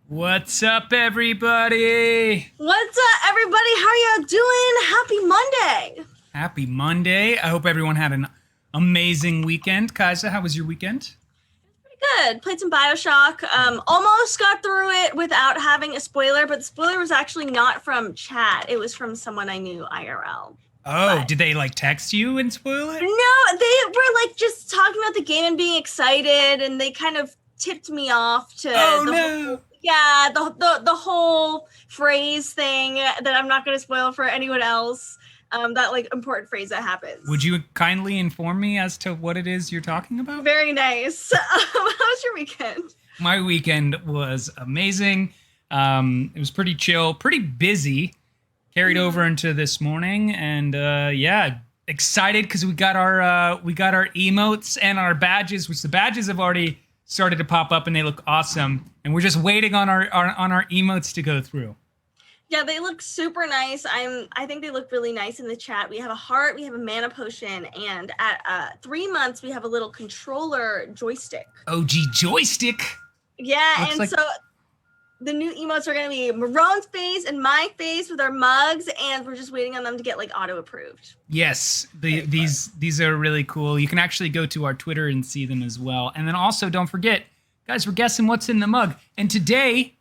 What's up, everybody? What's up, everybody? How y'all doing? Happy Monday. Happy Monday. I hope everyone had an amazing weekend. Kaisa, how was your weekend? Pretty good. Played some Bioshock. Almost got through it without having a spoiler, but the spoiler was actually not from chat. It was from someone I knew IRL. Oh, did they text you and spoil it? No, they were just talking about the game and being excited, and they kind of tipped me off to the whole phrase thing that I'm not going to spoil for anyone else. That important phrase that happens. Would you kindly inform me as to what it is you're talking about? Very nice. How was your weekend? My weekend was amazing. It was pretty chill, pretty busy. Carried over into this morning, and excited because we got our emotes and our badges, which the badges have already started to pop up and they look awesome. And we're just waiting on our emotes to go through. Yeah, they look super nice. I think they look really nice in the chat. We have a heart, we have a mana potion, and at 3 months we have a little controller joystick. OG joystick. Yeah, looks so the new emotes are going to be Marrone's face and my face with our mugs, and we're just waiting on them to get auto approved. Yes, these are really cool. You can actually go to our Twitter and see them as well. And then also don't forget, guys, we're guessing what's in the mug. And today,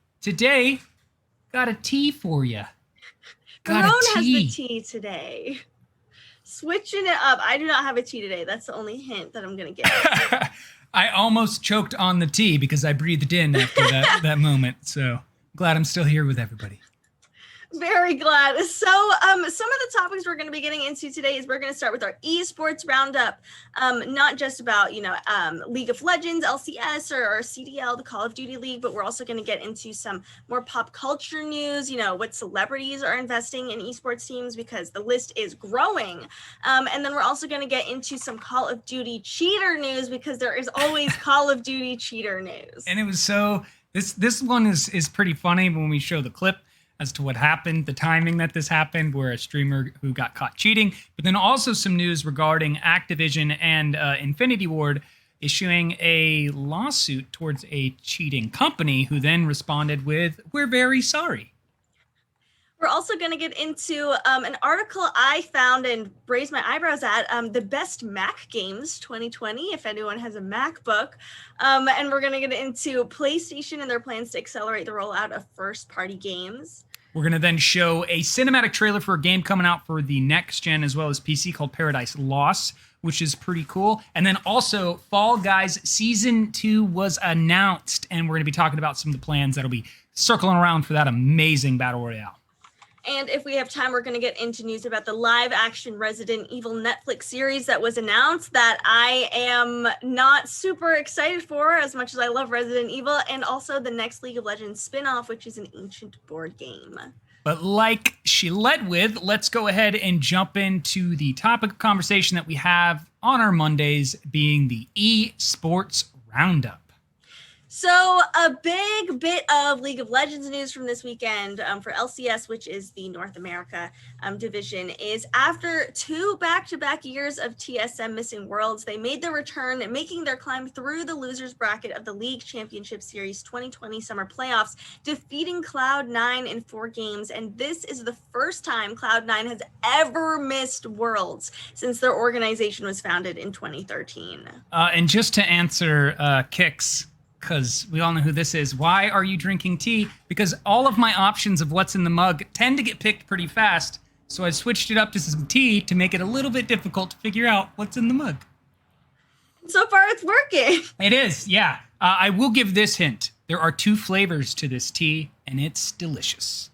got a tea for you. Marrone has the tea today. Switching it up. I do not have a tea today. That's the only hint that I'm going to get. I almost choked on the tea because I breathed in after that moment. So glad I'm still here with everybody. Very glad. So some of the topics we're going to be getting into today is we're going to start with our Esports Roundup. Not just about, League of Legends, LCS, or CDL, the Call of Duty League, but we're also going to get into some more pop culture news, what celebrities are investing in esports teams, because the list is growing. And then we're also going to get into some Call of Duty cheater news, because there is always Call of Duty cheater news. And it was this one is pretty funny when we show the clip as to what happened, the timing that this happened, where a streamer who got caught cheating, but then also some news regarding Activision and Infinity Ward issuing a lawsuit towards a cheating company, who then responded with, "We're very sorry." We're also going to get into an article I found and raised my eyebrows at, the best Mac games 2020, if anyone has a MacBook. And we're going to get into PlayStation and their plans to accelerate the rollout of first-party games. We're going to then show a cinematic trailer for a game coming out for the next gen as well as PC called Paradise Lost, which is pretty cool. And then also Fallguys Season 2 was announced, and we're going to be talking about some of the plans that'll be circling around for that amazing Battle Royale. And if we have time, we're going to get into news about the live-action Resident Evil Netflix series that was announced that I am not super excited for, as much as I love Resident Evil, and also the next League of Legends spin-off, which is an ancient board game. But like she led with, let's go ahead and jump into the topic of conversation that we have on our Mondays, being the Esports Roundup. So a big bit of League of Legends news from this weekend for LCS, which is the North America division, is after 2 back-to-back years of TSM missing worlds, they made their return, making their climb through the losers bracket of the League Championship Series 2020 Summer Playoffs, defeating Cloud9 in 4 games. And this is the first time Cloud9 has ever missed worlds since their organization was founded in 2013. And just to answer Kix, because we all know who this is, why are you drinking tea? Because all of my options of what's in the mug tend to get picked pretty fast, so I switched it up to some tea to make it a little bit difficult to figure out what's in the mug. So far, it's working. It is, yeah. I will give this hint. There are 2 flavors to this tea, and it's delicious.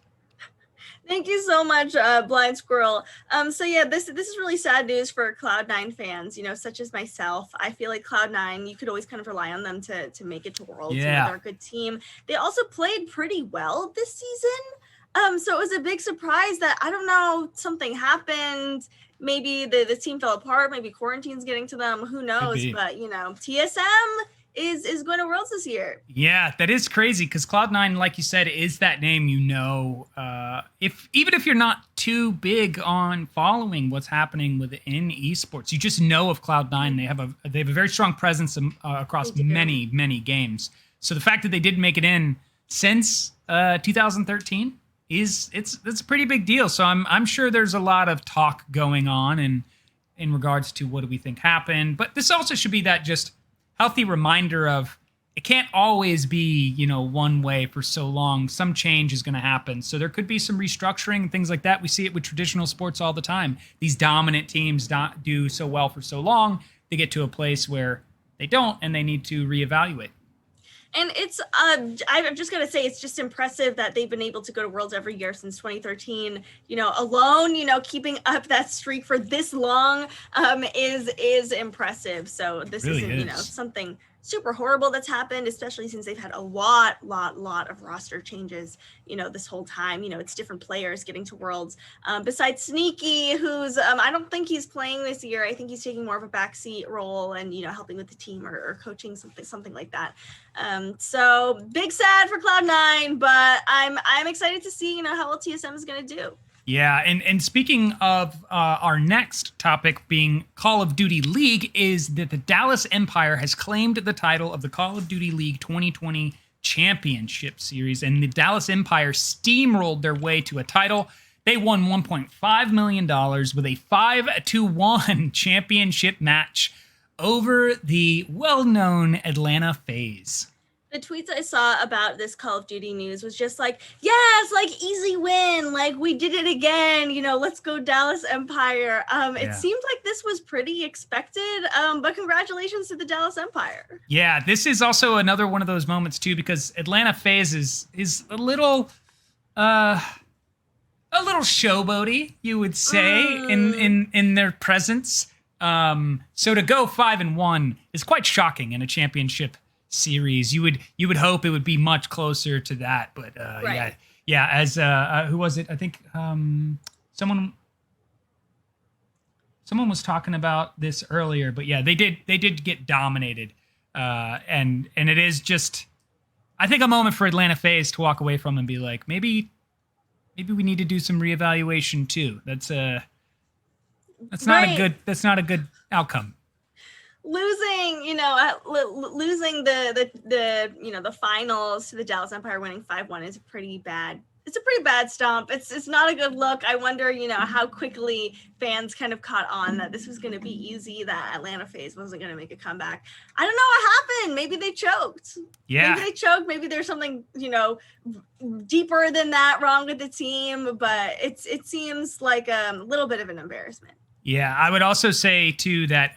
Thank you so much, Blind Squirrel. So yeah, this is really sad news for Cloud9 fans, such as myself. I feel like Cloud9, you could always kind of rely on them to make it to Worlds. Yeah. They're a good team. They also played pretty well this season. So it was a big surprise that, I don't know, something happened. Maybe the team fell apart. Maybe quarantine's getting to them. Who knows? But, TSM is going to Worlds this year. Yeah, that is crazy, because Cloud9, like you said, is that name even if you're not too big on following what's happening within esports, you just know of Cloud9. They have a very strong presence across many games. So the fact that they did make it in since 2013 it's a pretty big deal. So I'm sure there's a lot of talk going on in regards to what do we think happened. But this also should be that just healthy reminder of it can't always be, one way for so long. Some change is going to happen. So there could be some restructuring and things like that. We see it with traditional sports all the time. These dominant teams don't do so well for so long. They get to a place where they don't, and they need to reevaluate. And it's, I'm just going to say, it's just impressive that they've been able to go to Worlds every year since 2013, alone, keeping up that streak for this long is impressive. So this really isn't, something super horrible that's happened, especially since they've had a lot of roster changes, this whole time. It's different players getting to Worlds. Besides Sneaky, who's, I don't think he's playing this year. I think he's taking more of a backseat role and, helping with the team or coaching something like that. So big sad for Cloud9, but I'm excited to see, how well TSM is going to do. Yeah, and speaking of our next topic being Call of Duty League, is that the Dallas Empire has claimed the title of the Call of Duty League 2020 Championship Series, and the Dallas Empire steamrolled their way to a title. They won $1.5 million with a 5-1 championship match over the well-known Atlanta FaZe. The tweets I saw about this Call of Duty news was just like, yes, like easy win. Like we did it again. Let's go Dallas Empire. It seemed like this was pretty expected, but congratulations to the Dallas Empire. Yeah, this is also another one of those moments too, because Atlanta FaZe is a little showboaty, you would say, in their presence. So to go 5-1 is quite shocking in a championship series. You would hope it would be much closer to that, but right. yeah. As who was it? I think someone was talking about this earlier, but yeah, they did get dominated, and it is just, I think, a moment for Atlanta FaZe to walk away from and be like, maybe we need to do some reevaluation too. That's not a good outcome. Losing the finals to the Dallas Empire, winning 5-1 is a pretty bad stomp. It's not a good look. I wonder, how quickly fans kind of caught on that this was going to be easy, that Atlanta FaZe wasn't going to make a comeback. I don't know what happened. Maybe they choked. Yeah. Maybe they choked. Maybe there's something, deeper than that wrong with the team, but it seems like a little bit of an embarrassment. Yeah, I would also say too that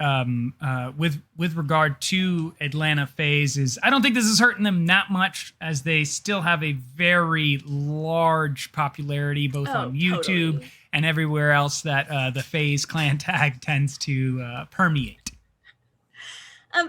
with regard to Atlanta FaZe, I don't think this is hurting them that much, as they still have a very large popularity both on YouTube totally. and everywhere else that the FaZe clan tag tends to permeate.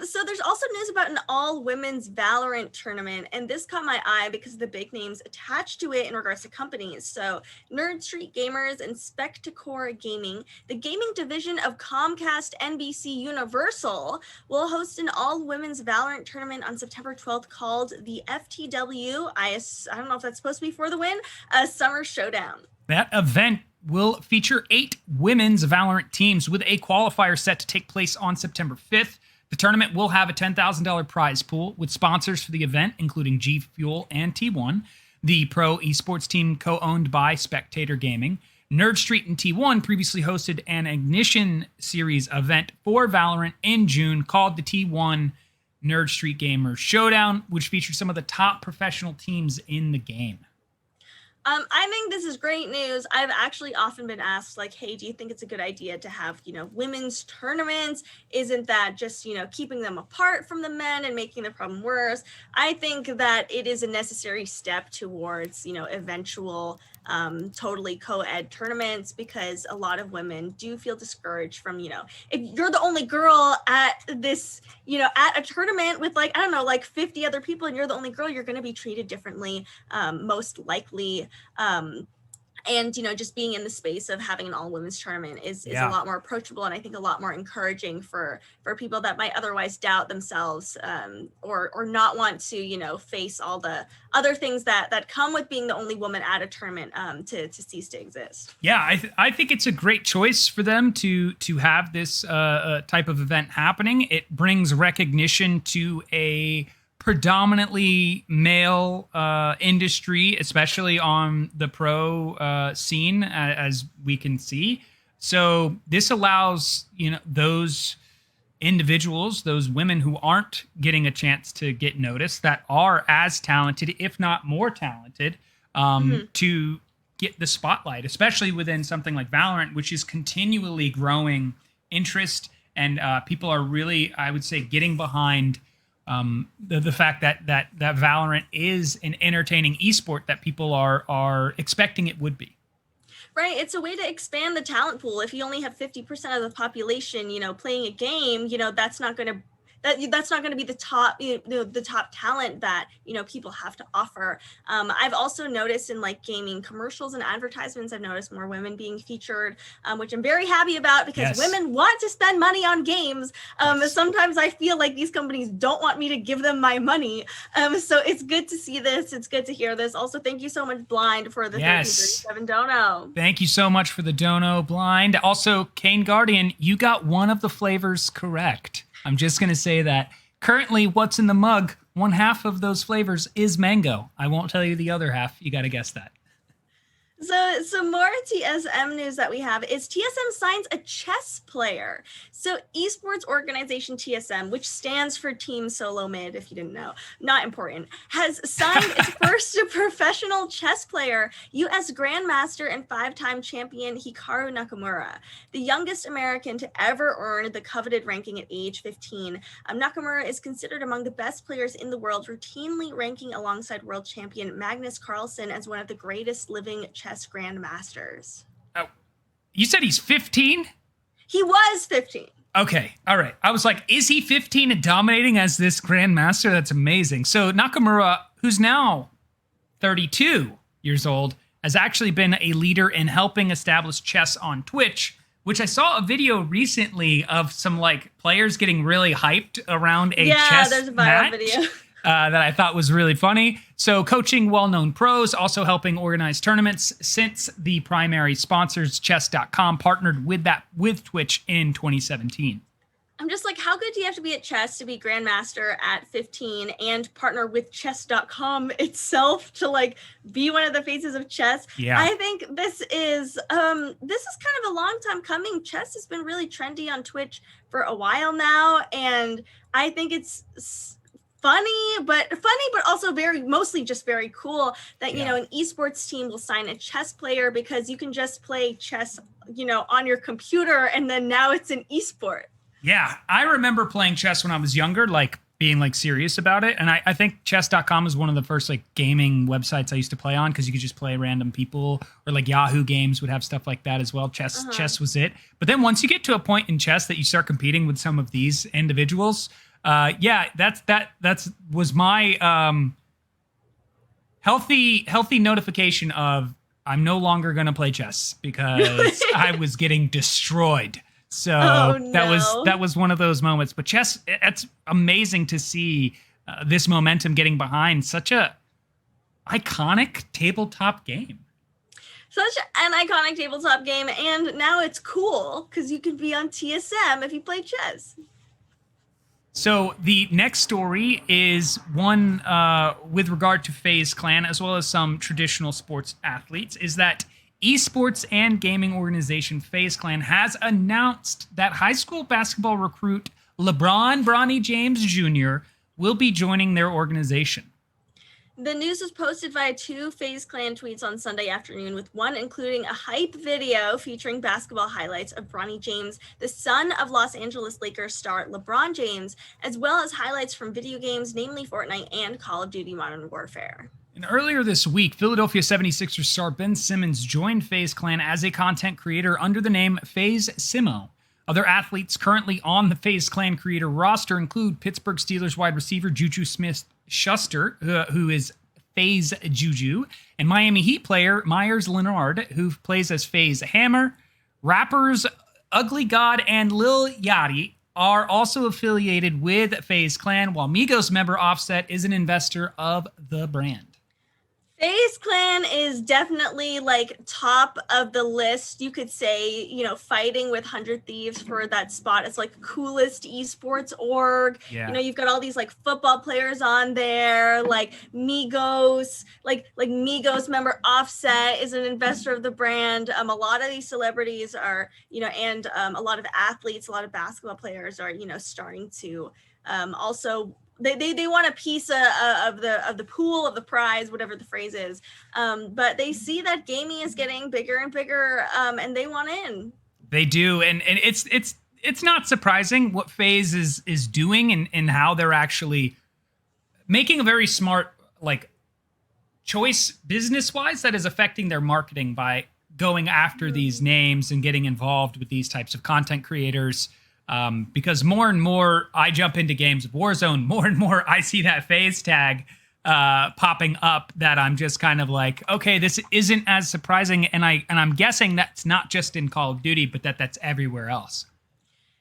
So there's also news about an all-women's Valorant tournament, and this caught my eye because of the big names attached to it in regards to companies. So Nerd Street Gamers and Spectacore Gaming, the gaming division of Comcast NBC Universal, will host an all-women's Valorant tournament on September 12th called the FTW, I don't know if that's supposed to be for the win, Summer Showdown. That event will feature 8 women's Valorant teams with a qualifier set to take place on September 5th. The tournament will have a $10,000 prize pool with sponsors for the event, including G Fuel and T1, the pro esports team co-owned by Spectator Gaming. Nerd Street and T1 previously hosted an Ignition Series event for Valorant in June called the T1 Nerd Street Gamers Showdown, which featured some of the top professional teams in the game. I think this is great news. I've actually often been asked, like, hey, do you think it's a good idea to have, women's tournaments? Isn't that just, keeping them apart from the men and making the problem worse? I think that it is a necessary step towards, eventual totally co-ed tournaments, because a lot of women do feel discouraged from, if you're the only girl at this, at a tournament with like 50 other people and you're the only girl, you're going to be treated differently, most likely. And, just being in the space of having an all-women's tournament is a lot more approachable, and I think a lot more encouraging for people that might otherwise doubt themselves, or not want to, face all the other things that come with being the only woman at a tournament, to cease to exist. Yeah, I think it's a great choice for them to have this type of event happening. It brings recognition to a predominantly male industry, especially on the pro scene, as we can see. So this allows, those individuals, those women who aren't getting a chance to get noticed, that are as talented, if not more talented, to get the spotlight, especially within something like Valorant, which is continually growing interest, and people are really, I would say, getting behind the fact that Valorant is an entertaining esport that people are expecting it would be. Right, it's a way to expand the talent pool. If you only have 50% of the population, playing a game, that's not going to be the top, the top talent that people have to offer. I've also noticed in like gaming commercials and advertisements, I've noticed more women being featured, which I'm very happy about, because women want to spend money on games. Sometimes I feel like these companies don't want me to give them my money. So it's good to see this. It's good to hear this. Also, thank you so much, Blind, for the 1337 dono. Thank you so much for the dono, Blind. Also, Kane Guardian, you got one of the flavors correct. I'm just going to say that. Currently, what's in the mug, one half of those flavors is mango. I won't tell you the other half. You got to guess that. So more TSM news that we have is TSM signs a chess player. So esports organization TSM, which stands for Team Solo Mid, if you didn't know, not important, has signed its first professional chess player, US Grandmaster and 5-time champion Hikaru Nakamura, the youngest American to ever earn the coveted ranking at age 15. Nakamura is considered among the best players in the world, routinely ranking alongside world champion Magnus Carlsen as one of the greatest living chess grandmasters. Oh, you said he's 15? He was 15. Okay, all right. I was like, is he 15 and dominating as this grandmaster? That's amazing. So Nakamura, who's now 32 years old, has actually been a leader in helping establish chess on Twitch, which I saw a video recently of some like players getting really hyped around a chess there's a viral match. video. That I thought was really funny. So coaching well-known pros, also helping organize tournaments since the primary sponsors, chess.com, partnered with Twitch in 2017. I'm just like, how good do you have to be at chess to be grandmaster at 15 and partner with chess.com itself to like be one of the faces of chess? Yeah. I think this is kind of a long time coming. Chess has been really trendy on Twitch for a while now, and I think it's funny, but also mostly just very cool that, an esports team will sign a chess player, because you can just play chess, on your computer, and then now it's an esport. Yeah, I remember playing chess when I was younger, like being like serious about it. And I think chess.com is one of the first like gaming websites I used to play on, because you could just play random people, or like Yahoo Games would have stuff like that as well. Chess was it. But then once you get to a point in chess that you start competing with some of these individuals, that was my healthy notification of I'm no longer going to play chess, because I was getting destroyed. So that was one of those moments. But chess, it's amazing to see this momentum getting behind such a iconic tabletop game. Such an iconic tabletop game, and now it's cool because you can be on TSM if you play chess. So the next story is one with regard to FaZe Clan, as well as some traditional sports athletes, is that esports and gaming organization FaZe Clan has announced that high school basketball recruit LeBron Bronny James Jr. will be joining their organization. The news was posted via 2 FaZe Clan tweets on Sunday afternoon, with one including a hype video featuring basketball highlights of Bronny James, the son of Los Angeles Lakers star LeBron James, as well as highlights from video games, namely Fortnite and Call of Duty Modern Warfare. And earlier this week, Philadelphia 76ers star Ben Simmons joined FaZe Clan as a content creator under the name FaZe Simo. Other athletes currently on the FaZe Clan creator roster include Pittsburgh Steelers wide receiver Juju Smith-Schuster, who is FaZe Juju, and Miami Heat player Myers Leonard, who plays as FaZe Hammer. Rappers Ugly God and Lil Yachty are also affiliated with FaZe Clan, while Migos member Offset is an investor of the brand. FaZe Clan is definitely like top of the list. You could say, fighting with 100 Thieves for that spot. It's like coolest esports org. Yeah. You've got all these like football players on there, like Migos, like Migos member Offset is an investor of the brand. A lot of these celebrities are, and a lot of athletes, a lot of basketball players are, starting to also they want a piece of the pool of the prize, whatever the phrase is. But they see that gaming is getting bigger and bigger, and they want in. They do, and it's not surprising what FaZe is doing and how they're actually making a very smart like choice business wise that is affecting their marketing by going after these names and getting involved with these types of content creators. Because more and more I jump into games of Warzone, more and more I see that FaZe tag popping up that I'm just kind of like, okay, this isn't as surprising, and I'm guessing that's not just in Call of Duty, but that's everywhere else.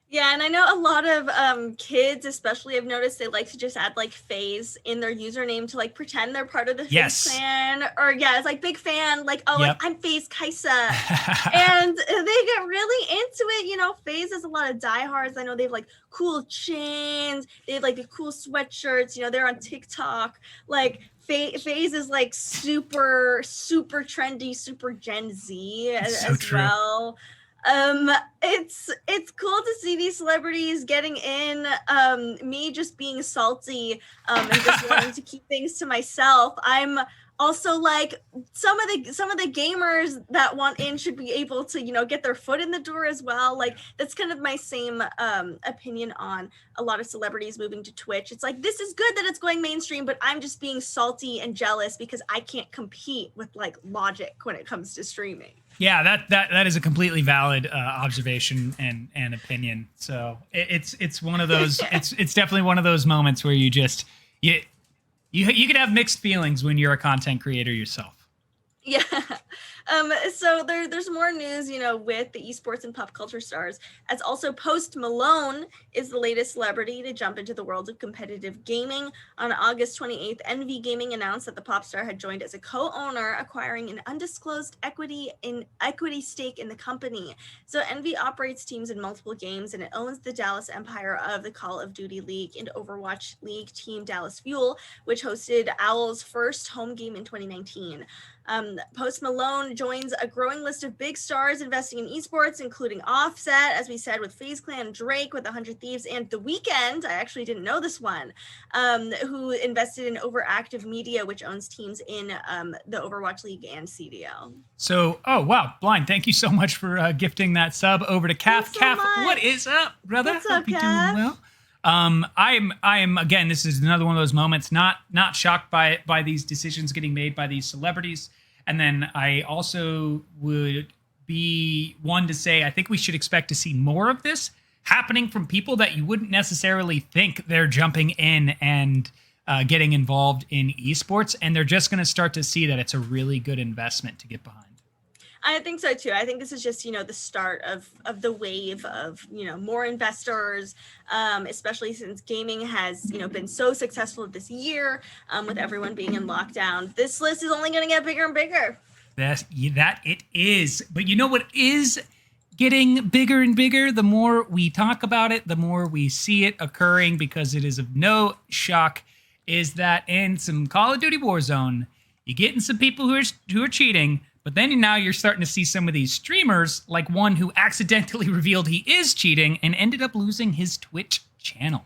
Yeah, and I know a lot of kids, especially, I've noticed they like to just add like FaZe in their username to like pretend they're part of the FaZe clan, or it's like big fan, like like I'm FaZe KAISA, and they get really into it. FaZe has a lot of diehards. I know they have like cool chains, they have like the cool sweatshirts. They're on TikTok. Like FaZe is like super trendy, super Gen Z as well. It's cool to see these celebrities getting in. Me just being salty and just wanting to keep things to myself. I'm also like some of the gamers that want in should be able to get their foot in the door as well. Like that's kind of my same opinion on a lot of celebrities moving to Twitch. It's like, this is good that it's going mainstream, but I'm just being salty and jealous because I can't compete with like Logic when it comes to streaming. Yeah, that is a completely valid observation and opinion. So it's one of those. It's definitely one of those moments where you can have mixed feelings when you're a content creator yourself. Yeah. So there's more news, with the esports and pop culture stars, as also Post Malone is the latest celebrity to jump into the world of competitive gaming. On August 28th, Envy Gaming announced that the pop star had joined as a co-owner, acquiring an undisclosed equity stake in the company. So Envy operates teams in multiple games, and it owns the Dallas Empire of the Call of Duty League and Overwatch League team Dallas Fuel, which hosted Owl's first home game in 2019. Post Malone joins a growing list of big stars investing in esports, including Offset, as we said, with FaZe Clan, Drake with 100 Thieves, and The Weeknd. I actually didn't know this one, who invested in Overactive Media, which owns teams in the Overwatch League and CDL. So, oh wow, Blind, thank you so much for gifting that sub over to Calf. Calf, what is up, brother? What's up, Hope you're Calf? doing well. I am again. This is another one of those moments. Not shocked by these decisions getting made by these celebrities. And then I also would be one to say I think we should expect to see more of this happening from people that you wouldn't necessarily think they're jumping in and getting involved in esports, and they're just going to start to see that it's a really good investment to get behind. I think so too. I think this is just, the start of the wave of, more investors, especially since gaming has, been so successful this year, with everyone being in lockdown. This list is only going to get bigger and bigger. That it is. But you know what is getting bigger and bigger? The more we talk about it, the more we see it occurring, because it is of no shock, is that in some Call of Duty Warzone, you're getting some people who are cheating. But then now you're starting to see some of these streamers, like one who accidentally revealed he is cheating and ended up losing his Twitch channel.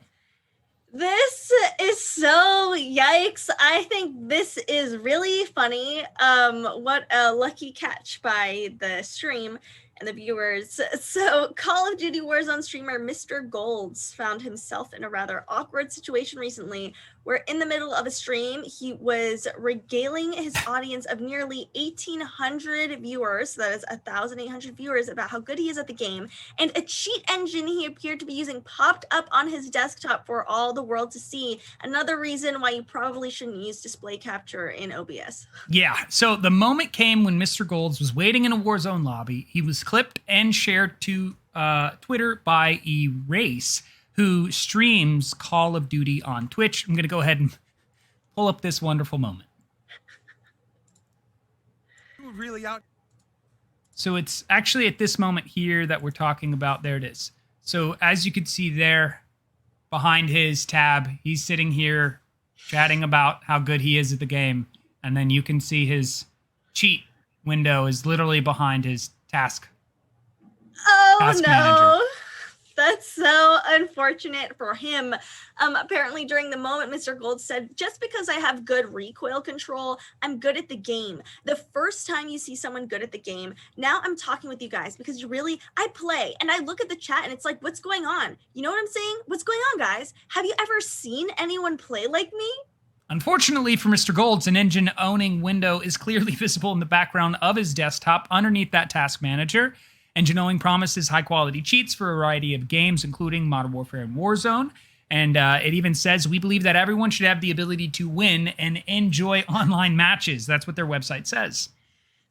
This is so yikes. I think this is really funny. What a lucky catch by the stream and the viewers. So Call of Duty Warzone streamer Mr. Golds found himself in a rather awkward situation recently, where in the middle of a stream, he was regaling his audience of nearly 1,800 viewers, so that is 1,800 viewers, about how good he is at the game, and a cheat engine he appeared to be using popped up on his desktop for all the world to see. Another reason why you probably shouldn't use display capture in OBS. Yeah, so the moment came when Mr. Golds was waiting in a Warzone lobby. He was clipped and shared to Twitter by Erase, who streams Call of Duty on Twitch. I'm going to go ahead and pull up this wonderful moment. people really out? So it's actually at this moment here that we're talking about. There it is. So as you can see there behind his tab, he's sitting here chatting about how good he is at the game. And then you can see his cheat window is literally behind his task Oh no. manager. That's so unfortunate for him. Apparently, during the moment, Mr. Gold said, just because I have good recoil control, I'm good at the game. The first time you see someone good at the game, now I'm talking with you guys because I play and I look at the chat and it's like, what's going on? You know what I'm saying? What's going on, guys? Have you ever seen anyone play like me? Unfortunately for Mr. Golds, an engine-owning window is clearly visible in the background of his desktop underneath that task manager. Engine Owning promises high-quality cheats for a variety of games, including Modern Warfare and Warzone. And it even says, we believe that everyone should have the ability to win and enjoy online matches. That's what their website says.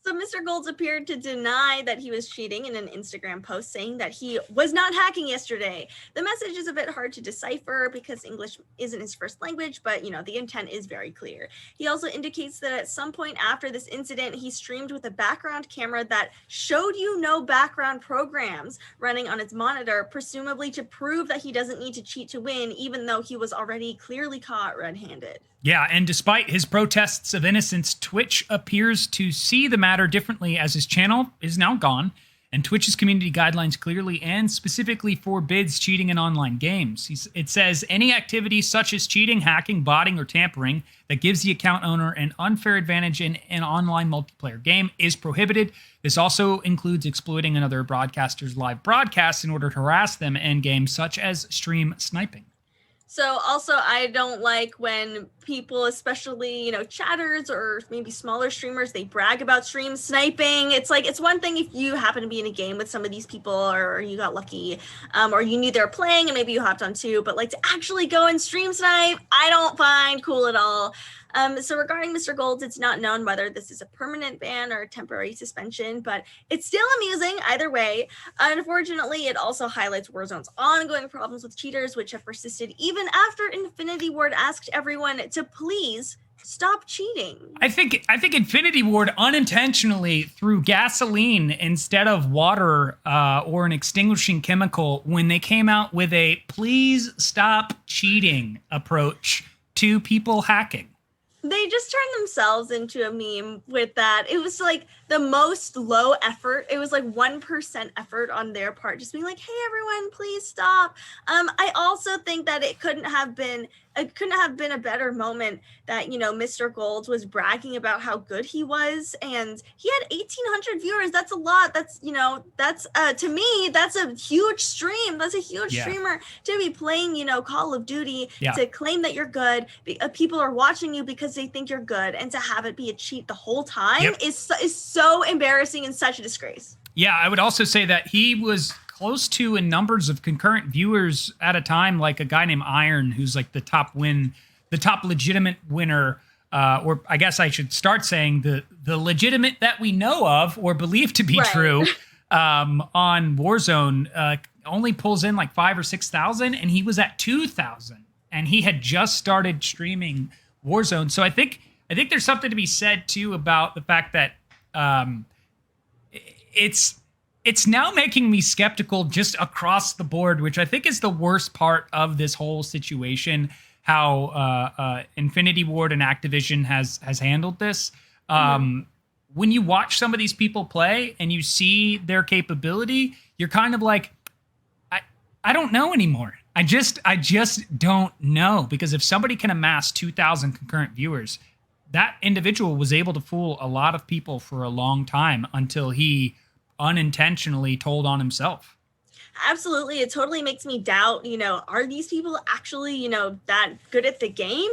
So Mr. Golds appeared to deny that he was cheating in an Instagram post, saying that he was not hacking yesterday. The message is a bit hard to decipher because English isn't his first language, but the intent is very clear. He also indicates that at some point after this incident, he streamed with a background camera that showed no background programs running on its monitor, presumably to prove that he doesn't need to cheat to win, even though he was already clearly caught red-handed. Yeah, and despite his protests of innocence, Twitch appears to see the matter differently as his channel is now gone, and Twitch's community guidelines clearly and specifically forbids cheating in online games. It says any activity such as cheating, hacking, botting, or tampering that gives the account owner an unfair advantage in an online multiplayer game is prohibited. This also includes exploiting another broadcaster's live broadcasts in order to harass them in games such as stream sniping. So also, I don't like when people, especially, chatters or maybe smaller streamers, they brag about stream sniping. It's like, it's one thing if you happen to be in a game with some of these people or you got lucky or you knew they were playing and maybe you hopped on too, but like to actually go and stream snipe, I don't find cool at all. So regarding Mr. Golds, it's not known whether this is a permanent ban or a temporary suspension, but it's still amusing either way. Unfortunately, it also highlights Warzone's ongoing problems with cheaters, which have persisted even after Infinity Ward asked everyone to please stop cheating. I think Infinity Ward unintentionally threw gasoline instead of water or an extinguishing chemical when they came out with a please stop cheating approach to people hacking. They just turned themselves into a meme with that. It was like the most low effort. It was like 1% effort on their part, just being like, hey, everyone, please stop. I also think that it couldn't have been a better moment that, Mr. Golds was bragging about how good he was. And he had 1,800 viewers. That's a lot. That's, to me, that's a huge stream. That's a huge streamer to be playing, Call of Duty, to claim that you're good. People are watching you because they think you're good. And to have it be a cheat the whole time is so embarrassing and such a disgrace. Yeah, I would also say that he was close to in numbers of concurrent viewers at a time, like a guy named Iron, who's like the top legitimate winner, or I guess I should start saying the legitimate that we know of or believe to be true on Warzone, only pulls in like 5,000 or 6,000, and he was at 2,000, and he had just started streaming Warzone. So I think there's something to be said too about the fact that it's now making me skeptical just across the board, which I think is the worst part of this whole situation, how Infinity Ward and Activision has handled this. When you watch some of these people play and you see their capability, you're kind of like, I don't know anymore. I just don't know, because if somebody can amass 2,000 concurrent viewers, that individual was able to fool a lot of people for a long time until he unintentionally told on himself. Absolutely. It totally makes me doubt, are these people actually, that good at the game?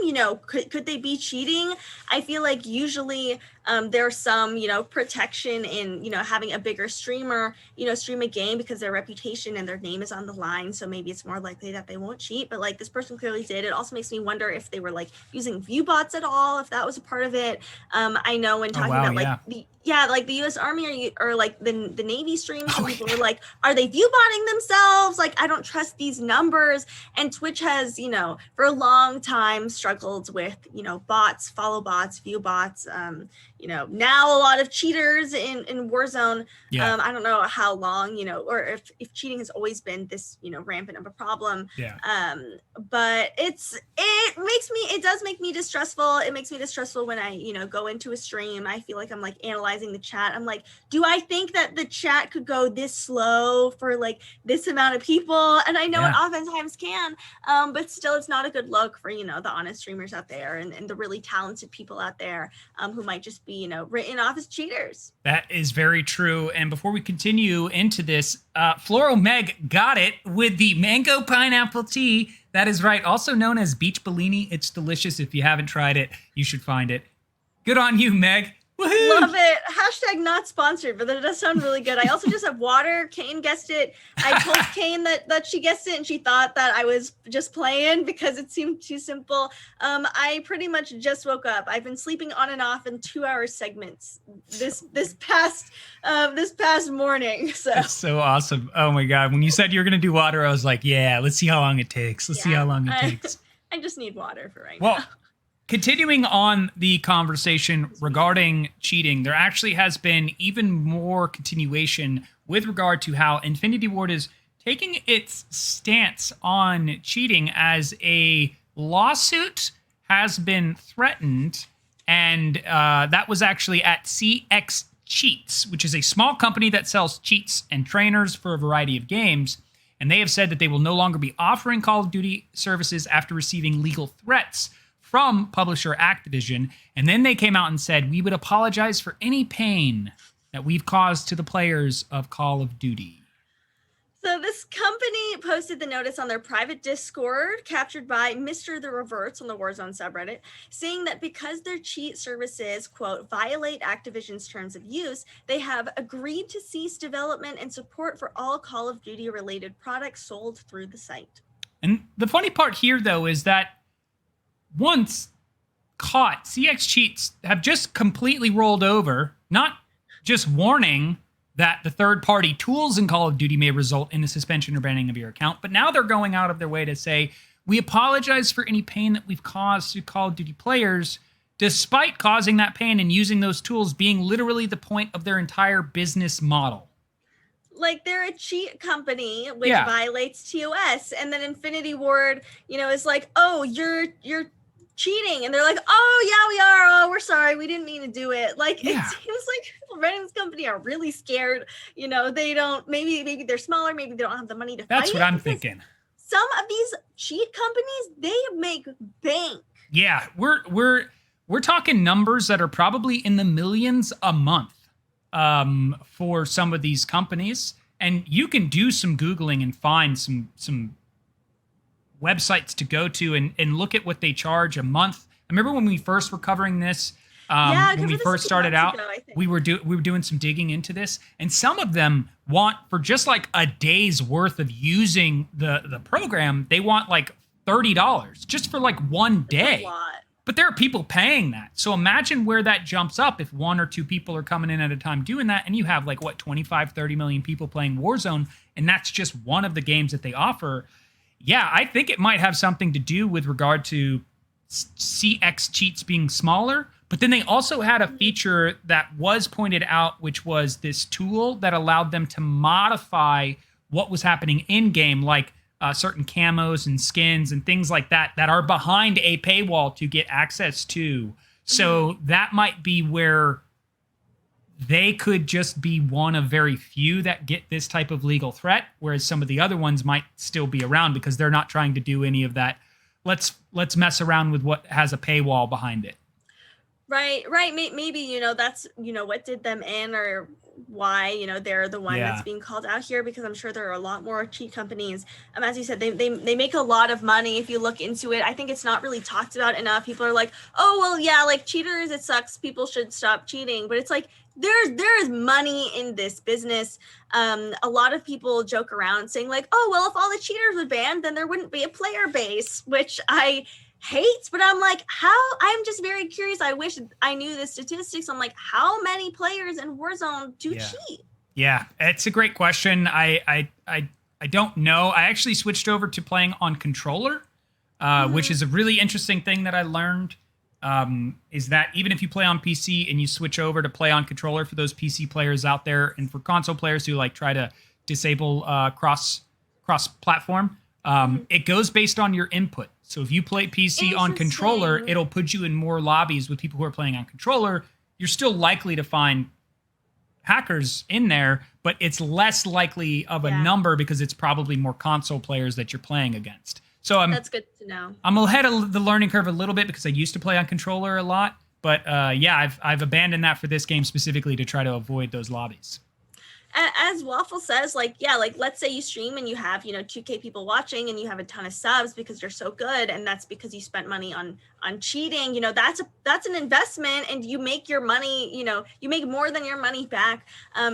Could they be cheating? I feel like usually there's some, protection in, having a bigger streamer, stream a game because their reputation and their name is on the line. So maybe it's more likely that they won't cheat. But like this person clearly did. It also makes me wonder if they were like using view bots at all, if that was a part of it. I know when talking about like the U.S. Army or like the Navy streams, some people were like, are they view botting themselves? Like, I don't trust these numbers. And Twitch has, for a long time struggled with, bots, follow bots, view bots, now a lot of cheaters in Warzone. Yeah. I don't know how long, or if cheating has always been this, rampant of a problem. Yeah. But it does make me distrustful. It makes me distrustful when I, go into a stream. I feel like I'm like analyzing the chat. I'm like, do I think that the chat could go this slow for like this amount of people? And I know it oftentimes can, but still it's not a good look for, the honest streamers out there and the really talented people out there who might just be, written off as cheaters. That is very true. And before we continue into this, Floral Meg got it with the mango pineapple tea. That is right. Also known as Beach Bellini. It's delicious. If you haven't tried it, you should find it. Good on you, Meg. Woohoo! Love it. Hashtag not sponsored, but that does sound really good. I also just have water. Kane guessed it. I told Kane that she guessed it and she thought that I was just playing because it seemed too simple. I pretty much just woke up. I've been sleeping on and off in 2-hour segments this past morning. So that's so awesome. Oh my God. When you said you were gonna do water, I was like, yeah, let's see how long it takes. Let's see how long it takes. I just need water for right now. Well, continuing on the conversation regarding cheating, there actually has been even more continuation with regard to how Infinity Ward is taking its stance on cheating, as a lawsuit has been threatened. And that was actually at CX Cheats, which is a small company that sells cheats and trainers for a variety of games. And they have said that they will no longer be offering Call of Duty services after receiving legal threats from publisher Activision. And then they came out and said, we would apologize for any pain that we've caused to the players of Call of Duty. So this company posted the notice on their private Discord, captured by Mr. The Reverts on the Warzone subreddit, saying that because their cheat services, quote, violate Activision's terms of use, they have agreed to cease development and support for all Call of Duty related products sold through the site. And the funny part here, though, is that once caught, CX Cheats have just completely rolled over, not just warning that the third-party tools in Call of Duty may result in the suspension or banning of your account, but now they're going out of their way to say, we apologize for any pain that we've caused to Call of Duty players, despite causing that pain and using those tools being literally the point of their entire business model. Like, they're a cheat company which violates TOS, and then Infinity Ward, is like, oh, you're cheating, and they're like, oh yeah, we are, oh, we're sorry, we didn't mean to do it. Like, it seems like people running this company are really scared. They don't, maybe they're smaller, maybe they don't have the money to fight. That's what I'm thinking. Some of these cheat companies, they make bank. Yeah, we're talking numbers that are probably in the millions a month for some of these companies. And you can do some Googling and find some websites to go to and look at what they charge a month. I remember when we first were covering this, when we first started out, we were doing some digging into this, and some of them want, for just like a day's worth of using the program, they want like $30 just for like one day. That's a lot. But there are people paying that. So imagine where that jumps up if 1 or 2 people are coming in at a time doing that, and you have like, what, 25, 30 million people playing Warzone, and that's just one of the games that they offer. Yeah, I think it might have something to do with regard to CX Cheats being smaller. But then they also had a feature that was pointed out, which was this tool that allowed them to modify what was happening in-game, like certain camos and skins and things like that are behind a paywall to get access to. So that might be where they could just be one of very few that get this type of legal threat, whereas some of the other ones might still be around because they're not trying to do any of that. Let's mess around with what has a paywall behind it. Right. Maybe, that's, what did them in, or why, they're the one that's being called out here, because I'm sure there are a lot more cheat companies. As you said, they make a lot of money if you look into it. I think it's not really talked about enough. People are like, oh, well, yeah, like cheaters, it sucks. People should stop cheating. But it's like, there is money in this business. A lot of people joke around saying like, oh, well, if all the cheaters were banned, then there wouldn't be a player base, which I hate. But I'm like, I'm just very curious. I wish I knew the statistics on like how many players in Warzone do cheat. Yeah, it's a great question. I don't know. I actually switched over to playing on controller, which is a really interesting thing that I learned. is that even if you play on PC and you switch over to play on controller for those PC players out there, and for console players who like try to disable cross platform, it goes based on your input. So if you play PC on controller, it'll put you in more lobbies with people who are playing on controller. You're still likely to find hackers in there, but it's less likely of a number because it's probably more console players that you're playing against. So that's good to know. I'm ahead of the learning curve a little bit because I used to play on controller a lot, but I've abandoned that for this game specifically to try to avoid those lobbies. As Waffle says, like let's say you stream and you have 2K people watching and you have a ton of subs because you're so good, and that's because you spent money on cheating. That's an investment, and you make your money. You make more than your money back.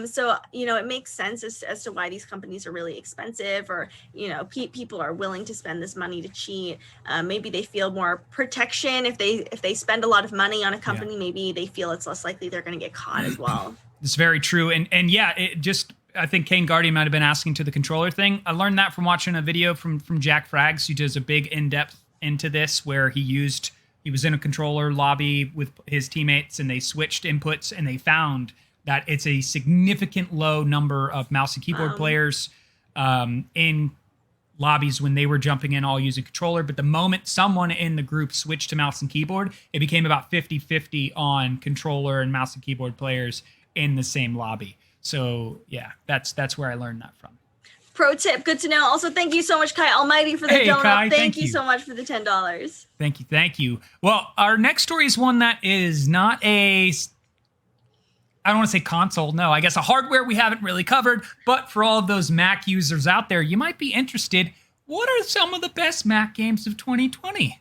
So it makes sense as to why these companies are really expensive, or people are willing to spend this money to cheat. Maybe they feel more protection if they spend a lot of money on a company. Maybe they feel it's less likely they're going to get caught as well. It's very true. And I think Kane Guardian might have been asking to the controller thing. I learned that from watching a video from Jack Frags, who does a big in-depth into this, where he was in a controller lobby with his teammates and they switched inputs, and they found that it's a significant low number of mouse and keyboard players in lobbies when they were jumping in all using controller. But the moment someone in the group switched to mouse and keyboard, it became about 50-50 on controller and mouse and keyboard players in the same lobby. So yeah, that's where I learned that from. Pro tip, good to know. Also, thank you so much, Kai Almighty, for the donut. Kai, thank you so much for the $10. Thank you. Well, our next story is one that is not I don't want to say console. No, I guess a hardware we haven't really covered. But for all of those Mac users out there, you might be interested. What are some of the best Mac games of 2020?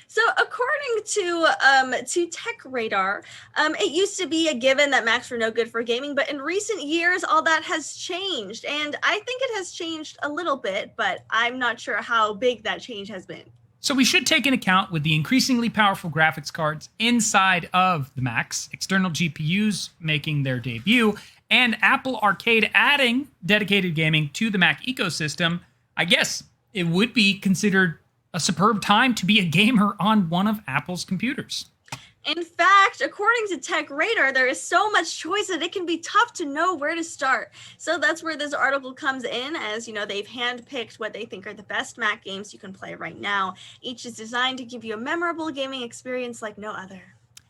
So according to Tech Radar, it used to be a given that Macs were no good for gaming, but in recent years, all that has changed. And I think it has changed a little bit, but I'm not sure how big that change has been. So we should take into account with the increasingly powerful graphics cards inside of the Macs, external GPUs making their debut, and Apple Arcade adding dedicated gaming to the Mac ecosystem, I guess it would be considered a superb time to be a gamer on one of Apple's computers. In fact, according to Tech Radar, there is so much choice that it can be tough to know where to start. So that's where this article comes in, as they've handpicked what they think are the best Mac games you can play right now. Each is designed to give you a memorable gaming experience like no other.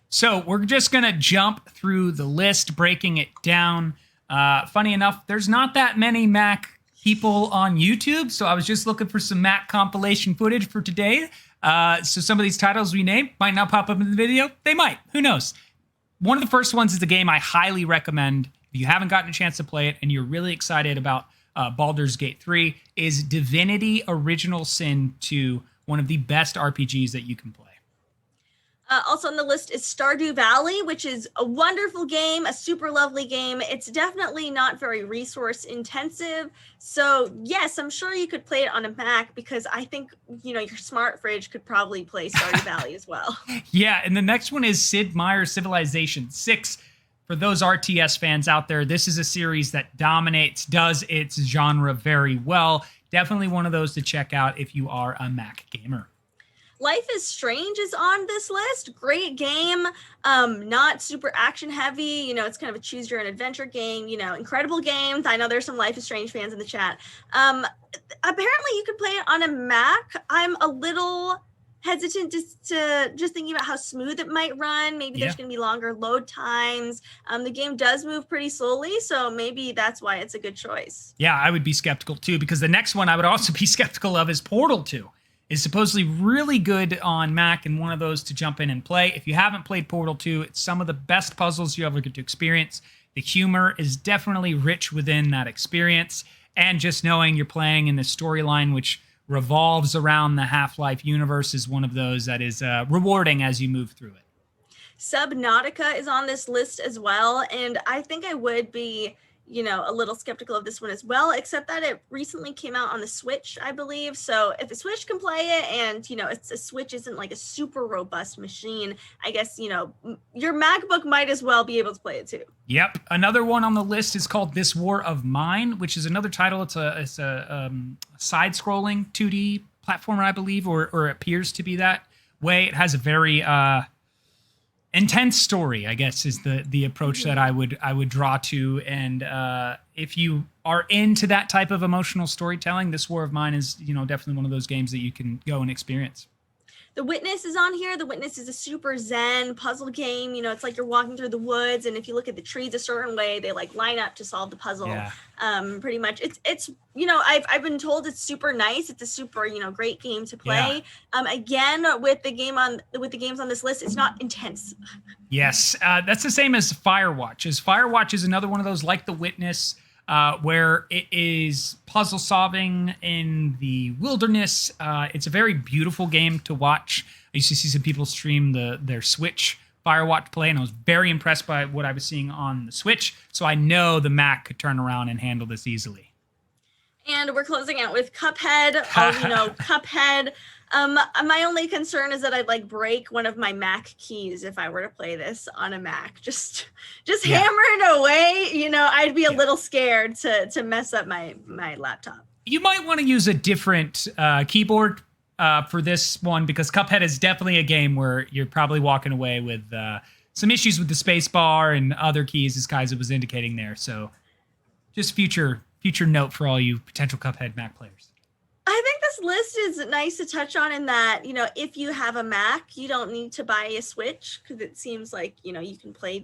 So we're just going to jump through the list, breaking it down. Funny enough, there's not that many Mac people on YouTube, so I was just looking for some Mac compilation footage for today. So some of these titles we named might not pop up in the video. They might. Who knows? One of the first ones is a game I highly recommend. If you haven't gotten a chance to play it and you're really excited about Baldur's Gate 3, is Divinity Original Sin 2, one of the best RPGs that you can play. Also on the list is Stardew Valley, which is a wonderful game, a super lovely game. It's definitely not very resource intensive. So yes, I'm sure you could play it on a Mac, because I think, your smart fridge could probably play Stardew Valley as well. Yeah, and the next one is Sid Meier's Civilization 6. For those RTS fans out there, this is a series that does its genre very well. Definitely one of those to check out if you are a Mac gamer. Life is Strange is on this list. Great game, not super action heavy. It's kind of a choose your own adventure game. Incredible games. I know there's some Life is Strange fans in the chat. Apparently you could play it on a Mac. I'm a little hesitant to just thinking about how smooth it might run. Maybe there's going to be longer load times. The game does move pretty slowly, so maybe that's why it's a good choice. Yeah, I would be skeptical too, because the next one I would also be skeptical of is Portal 2. Is supposedly really good on Mac, and one of those to jump in and play. If you haven't played Portal 2, it's some of the best puzzles you ever get to experience. The humor is definitely rich within that experience, and just knowing you're playing in the storyline, which revolves around the Half-Life universe, is one of those that is rewarding as you move through it. Subnautica is on this list as well, and I think I would be a little skeptical of this one as well, except that it recently came out on the Switch, I believe. So if a Switch can play it, and it's a Switch isn't like a super robust machine, I guess your MacBook might as well be able to play it too. Yep. Another one on the list is called This War of Mine, which is another title. It's a side-scrolling 2D platformer, I believe, or appears to be that way. It has a very intense story, I guess, is the approach that I would draw to. And if you are into that type of emotional storytelling, this War of Mine is, definitely one of those games that you can go and experience. The Witness is on here. The Witness is a super zen puzzle game. It's like you're walking through the woods, and if you look at the trees a certain way, they like line up to solve the puzzle. Yeah. Pretty much. It's I've been told it's super nice. It's a super great game to play. Yeah. Again, with the games on this list, it's not intense. Yes, that's the same as Firewatch. Firewatch is another one of those like The Witness. Where it is puzzle solving in the wilderness. It's a very beautiful game to watch. I used to see some people stream their Switch Firewatch play, and I was very impressed by what I was seeing on the Switch. So I know the Mac could turn around and handle this easily. And we're closing out with Cuphead. Cuphead. My only concern is that I'd break one of my Mac keys if I were to play this on a Mac. Just hammer it away. I'd be a little scared to mess up my laptop. You might want to use a different keyboard for this one, because Cuphead is definitely a game where you're probably walking away with some issues with the space bar and other keys, as Kaisa was indicating there. So just future note for all you potential Cuphead Mac players. I think this list is nice to touch on in that, if you have a Mac, you don't need to buy a Switch, because it seems like, you can play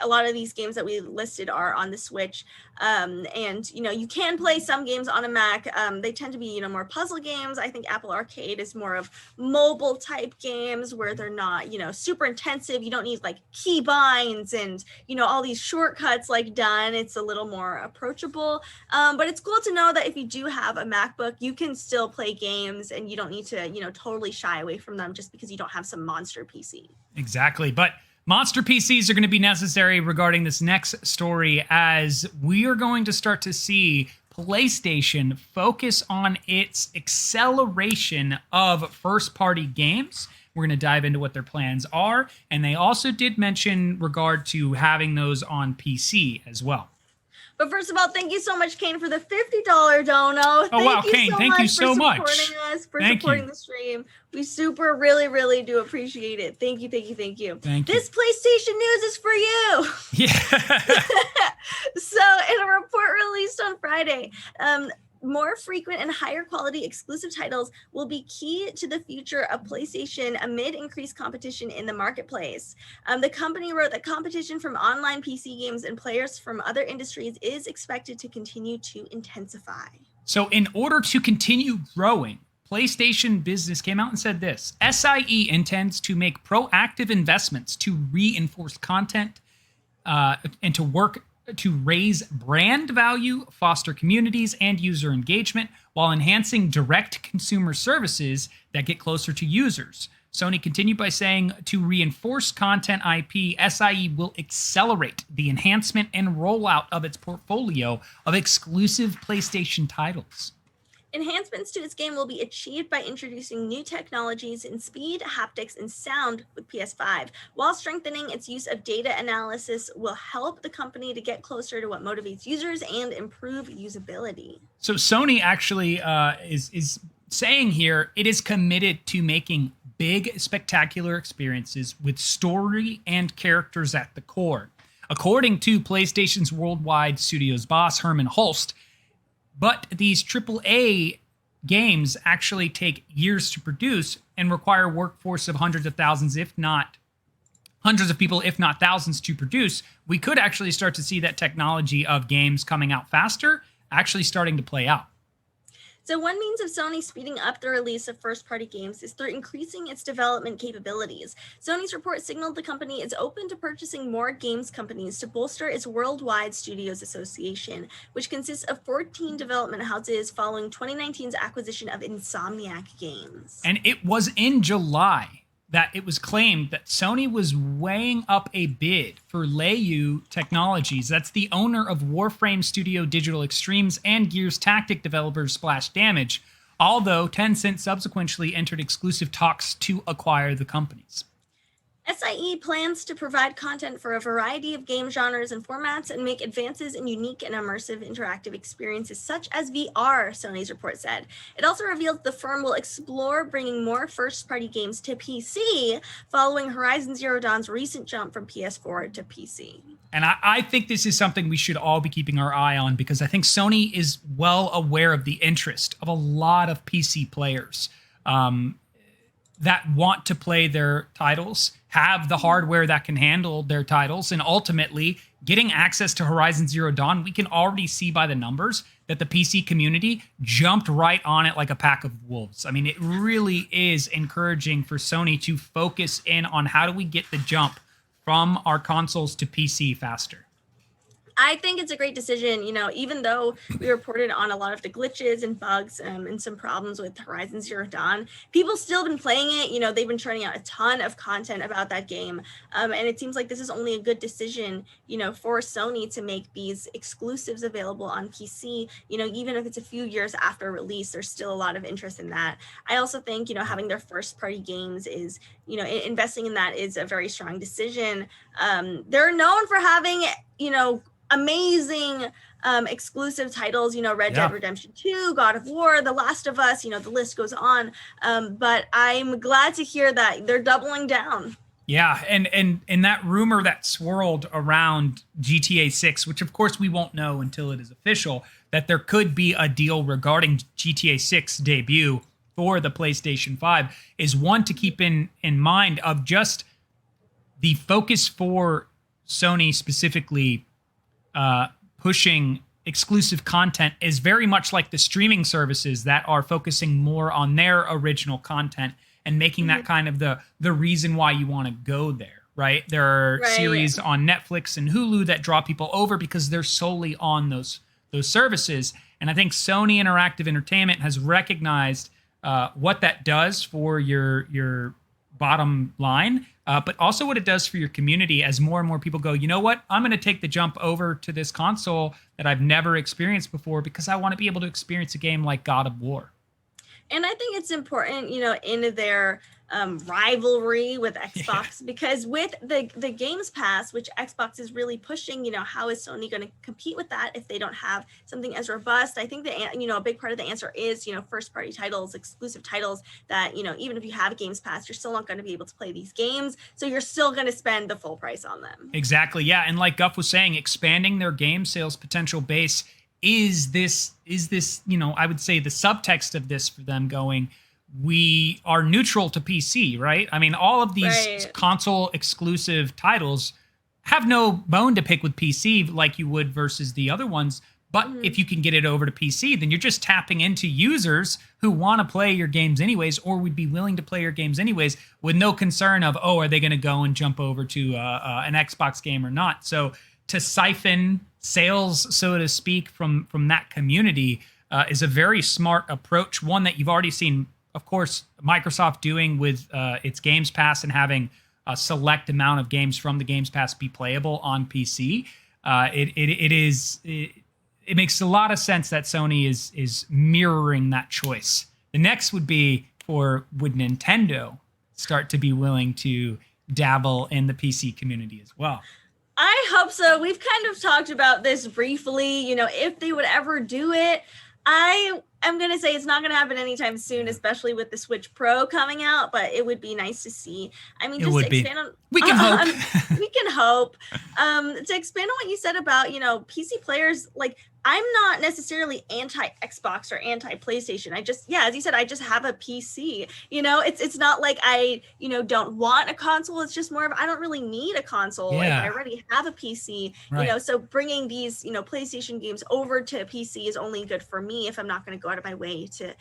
a lot of these games that we listed are on the Switch. And, you can play some games on a Mac. They tend to be, more puzzle games. I think Apple Arcade is more of mobile type games where they're not, super intensive. You don't need key binds and, all these shortcuts done. It's a little more approachable. But it's cool to know that if you do have a MacBook, you can still play games and you don't need to, totally shy away from them just because you don't have some monster PC. Exactly. But monster PCs are going to be necessary regarding this next story, as we are going to start to see PlayStation focus on its acceleration of first-party games. We're going to dive into what their plans are. And they also did mention regard to having those on PC as well. But first of all, thank you so much, Kane, for the $50 dono. Thank you so much for supporting us, for supporting the stream. We really, really do appreciate it. Thank you. This PlayStation news is for you. Yeah. So, in a report released on Friday, more frequent and higher quality exclusive titles will be key to the future of PlayStation amid increased competition in the marketplace. The company wrote that competition from online PC games and players from other industries is expected to continue to intensify. So in order to continue growing, PlayStation Business came out and said this: SIE intends to make proactive investments to reinforce content and to work to raise brand value, foster communities and user engagement, while enhancing direct consumer services that get closer to users. Sony continued by saying, to reinforce content IP, SIE will accelerate the enhancement and rollout of its portfolio of exclusive PlayStation titles. Enhancements to its game will be achieved by introducing new technologies in speed, haptics, and sound with PS5, while strengthening its use of data analysis will help the company to get closer to what motivates users and improve usability. So Sony actually is saying here it is committed to making big, spectacular experiences with story and characters at the core. According to PlayStation's worldwide studios boss, Herman Hulst, but these AAA games actually take years to produce and require a workforce of hundreds of thousands, if not hundreds of people, if not thousands, to produce. We could actually start to see that technology of games coming out faster actually starting to play out. So one means of Sony speeding up the release of first-party games is through increasing its development capabilities. Sony's report signaled the company is open to purchasing more games companies to bolster its Worldwide Studios Association, which consists of 14 development houses following 2019's acquisition of Insomniac Games. And it was in July that it was claimed that Sony was weighing up a bid for Leiyu Technologies. That's the owner of Warframe Studio Digital Extremes and Gears Tactic developers Splash Damage, although Tencent subsequently entered exclusive talks to acquire the companies. SIE plans to provide content for a variety of game genres and formats and make advances in unique and immersive interactive experiences such as VR, Sony's report said. It also reveals the firm will explore bringing more first-party games to PC following Horizon Zero Dawn's recent jump from PS4 to PC. And I think this is something we should all be keeping our eye on, because I think Sony is well aware of the interest of a lot of PC players that want to play their titles, have the hardware that can handle their titles, and ultimately getting access to Horizon Zero Dawn. We can already see by the numbers that the PC community jumped right on it like a pack of wolves. I mean, it really is encouraging for Sony to focus in on how do we get the jump from our consoles to PC faster. I think it's a great decision, even though we reported on a lot of the glitches and bugs and some problems with Horizon Zero Dawn, people still been playing it. They've been churning out a ton of content about that game. And it seems like this is only a good decision, for Sony to make these exclusives available on PC, even if it's a few years after release, there's still a lot of interest in that. I also think, having their first party games is, investing in that is a very strong decision. They're known for having, amazing exclusive titles, Red Dead Redemption 2, God of War, The Last of Us, the list goes on. But I'm glad to hear that they're doubling down. Yeah, and that rumor that swirled around GTA 6, which of course we won't know until it is official, that there could be a deal regarding GTA 6 debut for the PlayStation 5, is one to keep in mind of just the focus for Sony specifically. Pushing exclusive content is very much like the streaming services that are focusing more on their original content and making that kind of the reason why you want to go there, right? There are series on Netflix and Hulu that draw people over because they're solely on those services. And I think Sony Interactive Entertainment has recognized what that does for your bottom line, but also what it does for your community as more and more people go, you know what, I'm going to take the jump over to this console that I've never experienced before because I want to be able to experience a game like God of War. And I think it's important, in their rivalry with Xbox, because with the Games Pass, which Xbox is really pushing, how is Sony going to compete with that if they don't have something as robust? I think that, a big part of the answer is, first party titles, exclusive titles that, even if you have a Games Pass, you're still not going to be able to play these games. So you're still going to spend the full price on them. Exactly. Yeah. And like Guff was saying, expanding their game sales potential base is this, I would say the subtext of this for them going, we are neutral to PC, right? I mean, all of these console exclusive titles have no bone to pick with PC like you would versus the other ones. But if you can get it over to PC, then you're just tapping into users who want to play your games anyways, or would be willing to play your games anyways, with no concern of, oh, are they going to go and jump over to an Xbox game or not? So to siphon sales, so to speak, from that community is a very smart approach, one that you've already seen, of course, Microsoft doing with its Games Pass and having a select amount of games from the Games Pass be playable on PC. It makes a lot of sense that Sony is mirroring that choice. The next would be would Nintendo start to be willing to dabble in the PC community as well? I hope so. We've kind of talked about this briefly, if they would ever do it. I am going to say it's not going to happen anytime soon, especially with the Switch Pro coming out, but it would be nice to see. I mean, just to expand on... We can hope. We can hope. To expand on what you said about, PC players, like, I'm not necessarily anti-Xbox or anti-PlayStation. As you said, I just have a PC. It's not like I, don't want a console. It's just more of, I don't really need a console. If I already have a PC, so bringing these, PlayStation games over to PC is only good for me if I'm not going to go out of my way to,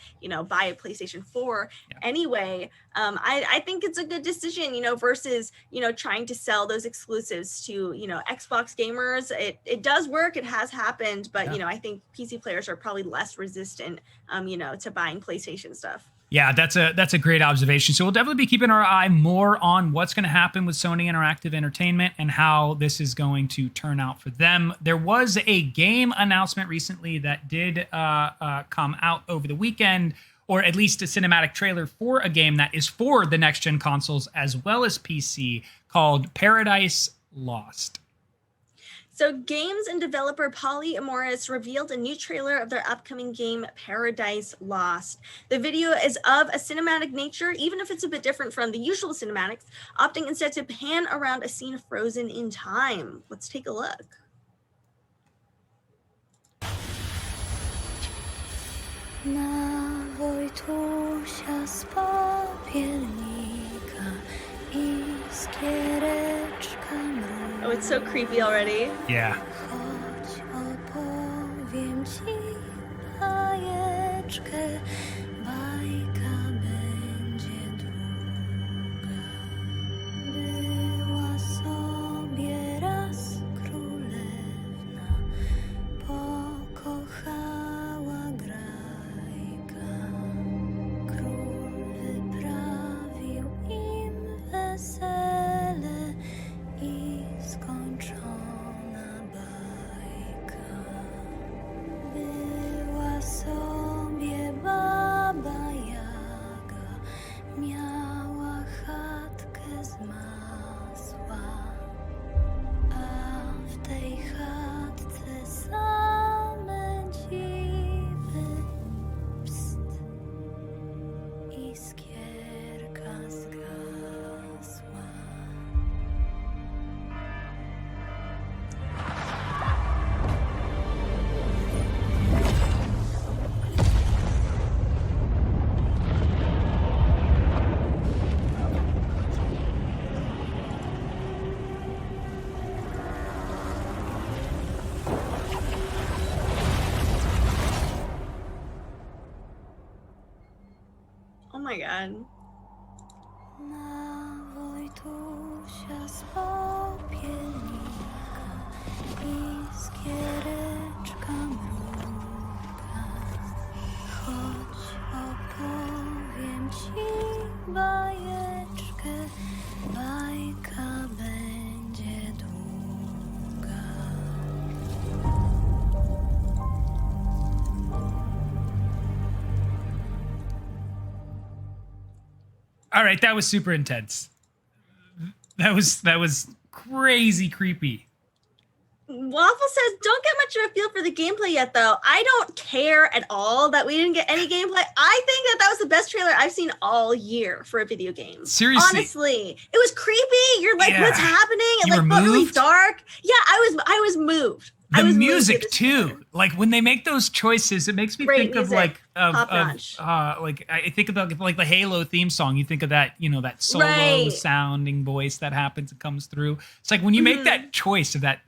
buy a PlayStation 4 anyway. I think it's a good decision, versus, trying to sell those exclusives to, Xbox gamers. It does work. It has happened, but I think PC players are probably less resistant, to buying PlayStation stuff. Yeah, that's a great observation. So we'll definitely be keeping our eye more on what's going to happen with Sony Interactive Entertainment and how this is going to turn out for them. There was a game announcement recently that did come out over the weekend, or at least a cinematic trailer for a game that is for the next-gen consoles as well as PC called Paradise Lost. So games and developer Polyamorous revealed a new trailer of their upcoming game, Paradise Lost. The video is of a cinematic nature, even if it's a bit different from the usual cinematics, opting instead to pan around a scene frozen in time. Let's take a look. Na Wojtusia z popielnika iskiereczka mruga. Oh, it's so creepy already. Yeah. Choć opowiem ci bajeczkę, bajka będzie długa. Była sobie raz królewna, pokochała grajka. Król wyprawił im wesele i skończona bajka. Była sobie baba Jaga, miała chatkę z masła, a w tej chatce same dziwy. Pst, iskierka zgasła. Oh my god. Na Wojtusia z popielnika iskiereczka mruga. Choć opowiem ci bajeczkę, bajka będzie długa. All right, that was super intense. That was crazy creepy. Waffle says, don't get much of a feel for the gameplay yet, though. I don't care at all that we didn't get any gameplay. I think that was the best trailer I've seen all year for a video game. Seriously. Honestly. It was creepy. You're like, Yeah. what's happening? And You like, were felt really moved? dark. Yeah, I was moved. I The was moved music with this too, trailer. like when they make those choices, it makes me Great think of music. like Top notch. like I think about like the Halo theme song. You think of that, you know, that solo Right. sounding voice that happens and comes through. It's like when you make Mhm. that choice of that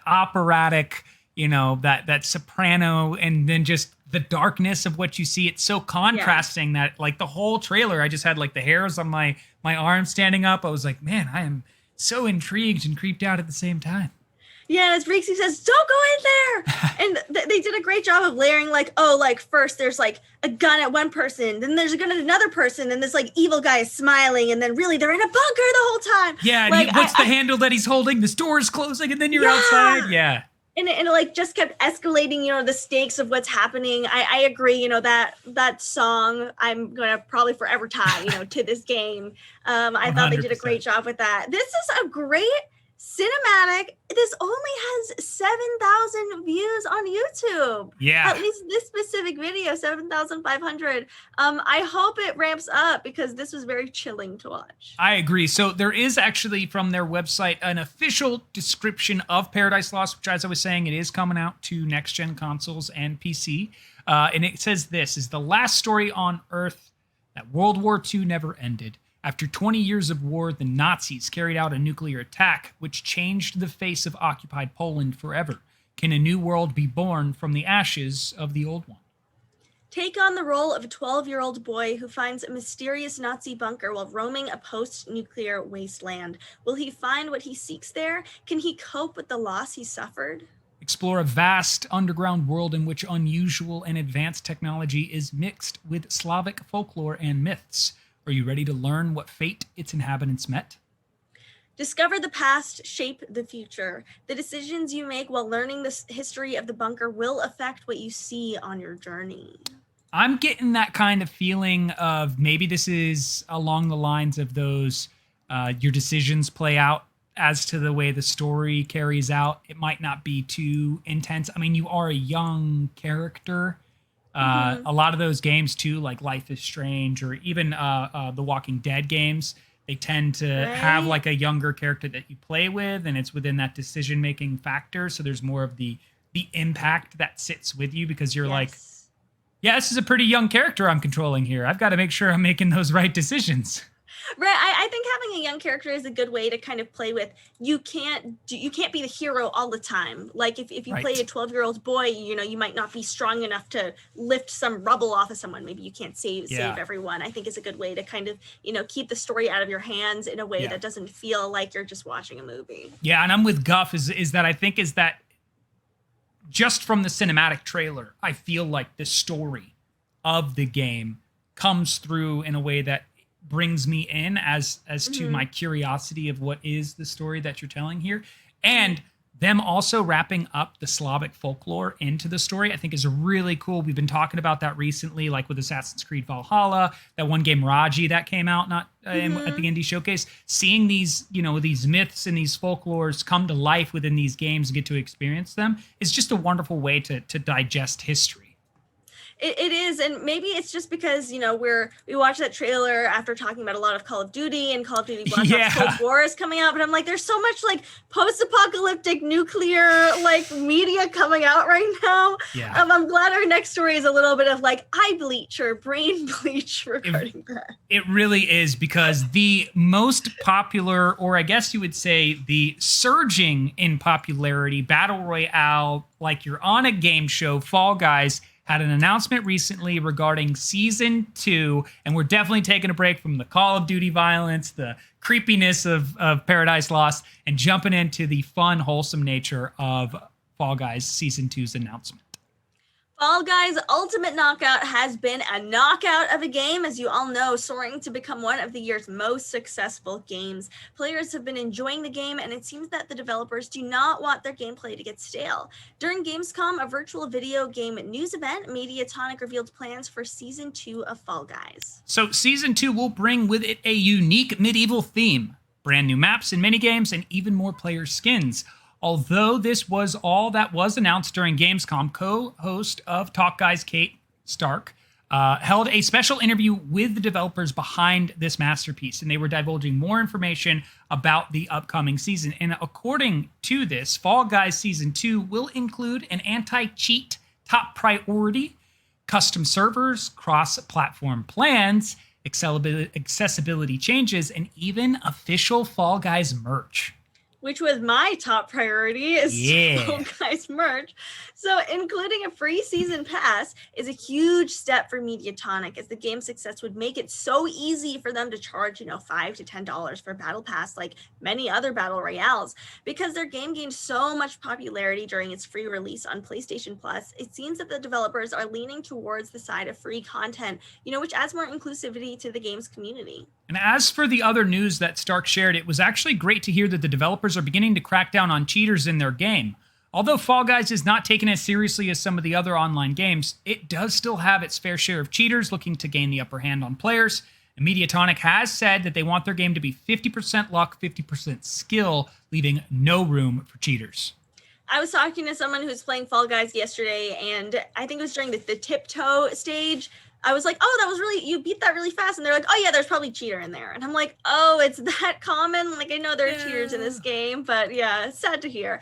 operatic, you know, that soprano, and then just the darkness of what you see. It's so contrasting that like the whole trailer, I just had like the hairs on my arm standing up. I was like, man, I am so intrigued and creeped out at the same time. Yeah, as Reeksy says, don't go in there. And they did a great job of layering, like, oh, like first there's like a gun at one person, then there's a gun at another person, and this like evil guy is smiling, and then really they're in a bunker the whole time. Yeah, and like, what's the handle that he's holding? This door is closing, and then you're Yeah. outside. Yeah. And it like just kept escalating, you know, the stakes of what's happening. I agree, you know, that song I'm gonna probably forever tie, you know, to this game. I thought they did a 100%. great job with that. This is a great cinematic. This only has 7,000 views on YouTube. Yeah. At least this specific video, 7,500. I hope it ramps up because this was very chilling to watch. I agree. So there is actually from their website an official description of Paradise Lost, which, as I was saying, it is coming out to next-gen consoles and PC. And it says this is the last story on Earth that World War II never ended. After 20 years of war, the Nazis carried out a nuclear attack, which changed the face of occupied Poland forever. Can a new world be born from the ashes of the old one? Take on the role of a 12-year-old boy who finds a mysterious Nazi bunker while roaming a post-nuclear wasteland. Will he find what he seeks there? Can he cope with the loss he suffered? Explore a vast underground world in which unusual and advanced technology is mixed with Slavic folklore and myths. Are you ready to learn what fate its inhabitants met? Discover the past, shape the future. The decisions you make while learning the history of the bunker will affect what you see on your journey. I'm getting that kind of feeling of maybe this is along the lines of those your decisions play out as to the way the story carries out. It might not be too intense. I mean, you are a young character. A lot of those games too, like Life is Strange or even the Walking Dead games, they tend to have like a younger character that you play with, and it's within that decision-making factor. So there's more of the impact that sits with you because you're like, yeah, this is a pretty young character I'm controlling here. I've got to make sure I'm making those right decisions. Right. I think having a young character is a good way to kind of play with. You can't be the hero all the time. Like if you play a 12-year-old boy, you know, you might not be strong enough to lift some rubble off of someone. Maybe you can't save everyone. I think is a good way to kind of, you know, keep the story out of your hands in a way that doesn't feel like you're just watching a movie. Yeah, and I'm with Guff is that just from the cinematic trailer, I feel like the story of the game comes through in a way that brings me in as to my curiosity of what is the story that you're telling here. And them also wrapping up the Slavic folklore into the story, I think is really cool. We've been talking about that recently, like with Assassin's Creed Valhalla, that one game Raji that came out at the Indie Showcase. Seeing these, you know, these myths and these folklores come to life within these games and get to experience them is just a wonderful way to digest history. It is, and maybe it's just because, you know, we watched that trailer after talking about a lot of Call of Duty, and Call of Duty Black Ops Cold War is coming out, but I'm like, there's so much like post-apocalyptic nuclear like media coming out right now. I'm glad our next story is a little bit of like eye bleach or brain bleach regarding that. It really is, because the most popular, or I guess you would say the surging in popularity battle royale, like you're on a game show, Fall Guys, had an announcement recently regarding Season 2, and we're definitely taking a break from the Call of Duty violence, the creepiness of Paradise Lost, and jumping into the fun, wholesome nature of Fall Guys Season 2's announcement. Fall Guys Ultimate Knockout has been a knockout of a game, as you all know, soaring to become one of the year's most successful games. Players have been enjoying the game, and it seems that the developers do not want their gameplay to get stale. During Gamescom, a virtual video game news event, Mediatonic revealed plans for Season 2 of Fall Guys. So Season 2 will bring with it a unique medieval theme, brand new maps and minigames, and even more player skins. Although this was all that was announced during Gamescom, co-host of Talk Guys, Kate Stark, held a special interview with the developers behind this masterpiece, and they were divulging more information about the upcoming season. And according to this, Fall Guys Season 2 will include an anti-cheat top priority, custom servers, cross-platform plans, accessibility changes, and even official Fall Guys merch. Which was my top priority, is Fall Guys merch. So including a free season pass is a huge step for Mediatonic, as the game's success would make it so easy for them to charge, you know, $5 to $10 for battle pass, like many other battle royales. Because their game gained so much popularity during its free release on PlayStation Plus, it seems that the developers are leaning towards the side of free content, you know, which adds more inclusivity to the game's community. And as for the other news that Stark shared, it was actually great to hear that the developers are beginning to crack down on cheaters in their game. Although Fall Guys is not taken as seriously as some of the other online games, it does still have its fair share of cheaters looking to gain the upper hand on players. And Mediatonic has said that they want their game to be 50% luck, 50% skill, leaving no room for cheaters. I was talking to someone who's playing Fall Guys yesterday, and I think it was during the tiptoe stage. I was like, oh, that was really, you beat that really fast. And they're like, oh yeah, there's probably cheater in there. And I'm like, oh, it's that common? Like, I know there are cheaters in this game, but yeah, it's sad to hear.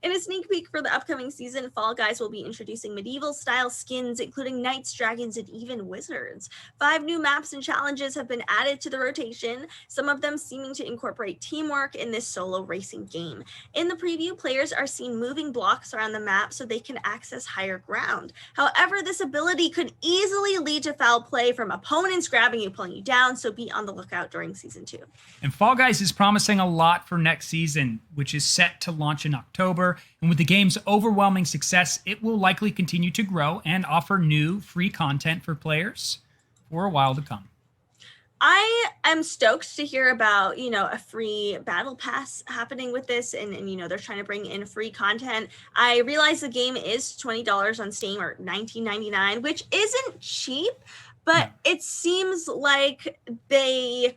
In a sneak peek for the upcoming season, Fall Guys will be introducing medieval-style skins, including knights, dragons, and even wizards. 5 new maps and challenges have been added to the rotation, some of them seeming to incorporate teamwork in this solo racing game. In the preview, players are seen moving blocks around the map so they can access higher ground. However, this ability could easily lead to foul play from opponents grabbing you, pulling you down, so be on the lookout during Season 2. And Fall Guys is promising a lot for next season, which is set to launch in October. And with the game's overwhelming success, it will likely continue to grow and offer new free content for players for a while to come. I am stoked to hear about, a free battle pass happening with this, and they're trying to bring in free content. I realize the game is $20 on Steam or $19.99, which isn't cheap, but it seems like they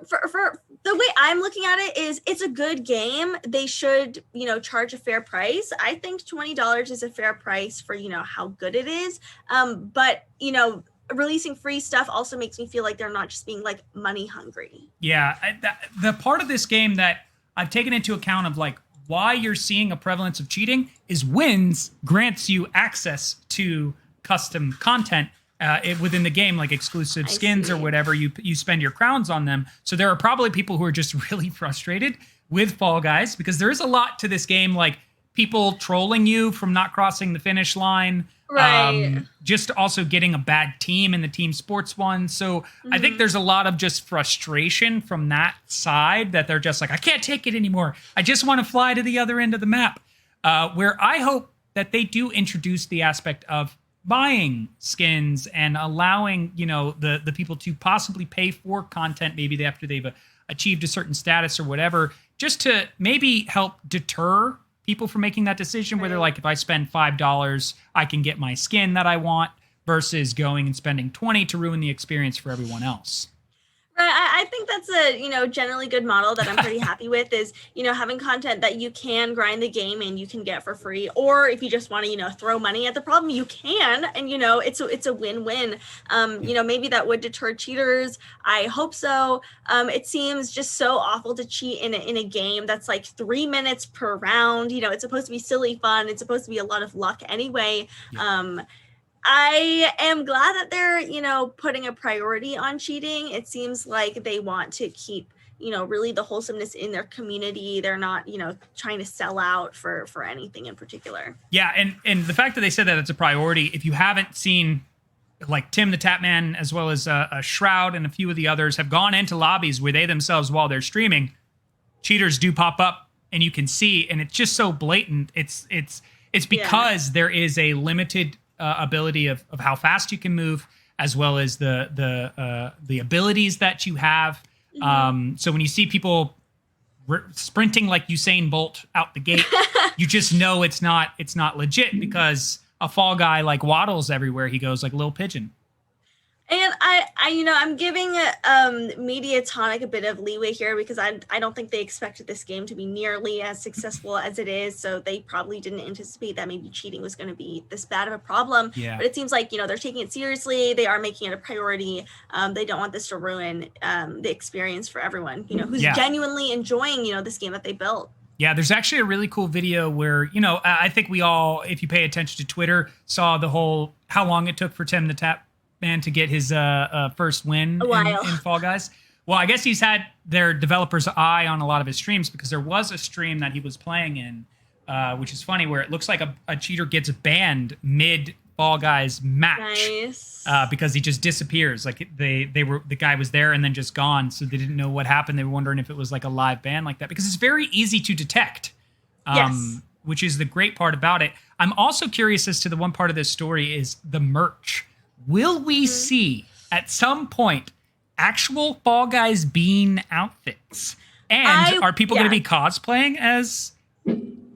for the way I'm looking at it is it's a good game. They should, charge a fair price. I think $20 is a fair price for, how good it is. But, releasing free stuff also makes me feel like they're not just being like money hungry. Yeah. The part of this game that I've taken into account of like why you're seeing a prevalence of cheating is wins grants you access to custom content within the game, like exclusive skins or whatever. You spend your crowns on them. So there are probably people who are just really frustrated with Fall Guys because there is a lot to this game, like people trolling you from not crossing the finish line. Right. Just also getting a bad team in the team sports one. So I think there's a lot of just frustration from that side that they're just like, I can't take it anymore. I just want to fly to the other end of the map. Where I hope that they do introduce the aspect of buying skins and allowing, the people to possibly pay for content maybe after they've achieved a certain status or whatever, just to maybe help deter people from making that decision where they're like, if I spend $5, I can get my skin that I want versus going and spending $20 to ruin the experience for everyone else. Right. I think that's a, generally good model that I'm pretty happy with is, having content that you can grind the game and you can get for free. Or if you just want to, throw money at the problem, you can. And, it's a win-win. Maybe that would deter cheaters. I hope so. It seems just so awful to cheat in a game that's like 3 minutes per round. It's supposed to be silly fun. It's supposed to be a lot of luck anyway. Yeah. I am glad that they're, putting a priority on cheating. It seems like they want to keep, really the wholesomeness in their community. They're not, trying to sell out for anything in particular. Yeah, and the fact that they said that it's a priority, if you haven't seen, like Tim the Tapman, as well as a Shroud and a few of the others have gone into lobbies where they themselves, while they're streaming, cheaters do pop up and you can see, and it's just so blatant. It's because there is a limited ability of how fast you can move, as well as the abilities that you have. So when you see people sprinting like Usain Bolt out the gate, you just know it's not legit because a Fall Guy like waddles everywhere he goes like a little pigeon. And I'm giving Mediatonic a bit of leeway here because I don't think they expected this game to be nearly as successful as it is. So they probably didn't anticipate that maybe cheating was going to be this bad of a problem. Yeah. But it seems like, they're taking it seriously. They are making it a priority. They don't want this to ruin the experience for everyone, who's genuinely enjoying, this game that they built. Yeah, there's actually a really cool video where, I think we all, if you pay attention to Twitter, saw the whole how long it took for Tim the Tap Man to get his first win in Fall Guys. Well, I guess he's had their developer's eye on a lot of his streams because there was a stream that he was playing in, which is funny, where it looks like a cheater gets banned mid Fall Guys match. Nice. Because he just disappears. Like the guy was there and then just gone, so they didn't know what happened. They were wondering if it was like a live ban like that because it's very easy to detect. Which is the great part about it. I'm also curious as to the one part of this story is the merch. Will we see at some point actual Fall Guys bean outfits? And are people going to be cosplaying as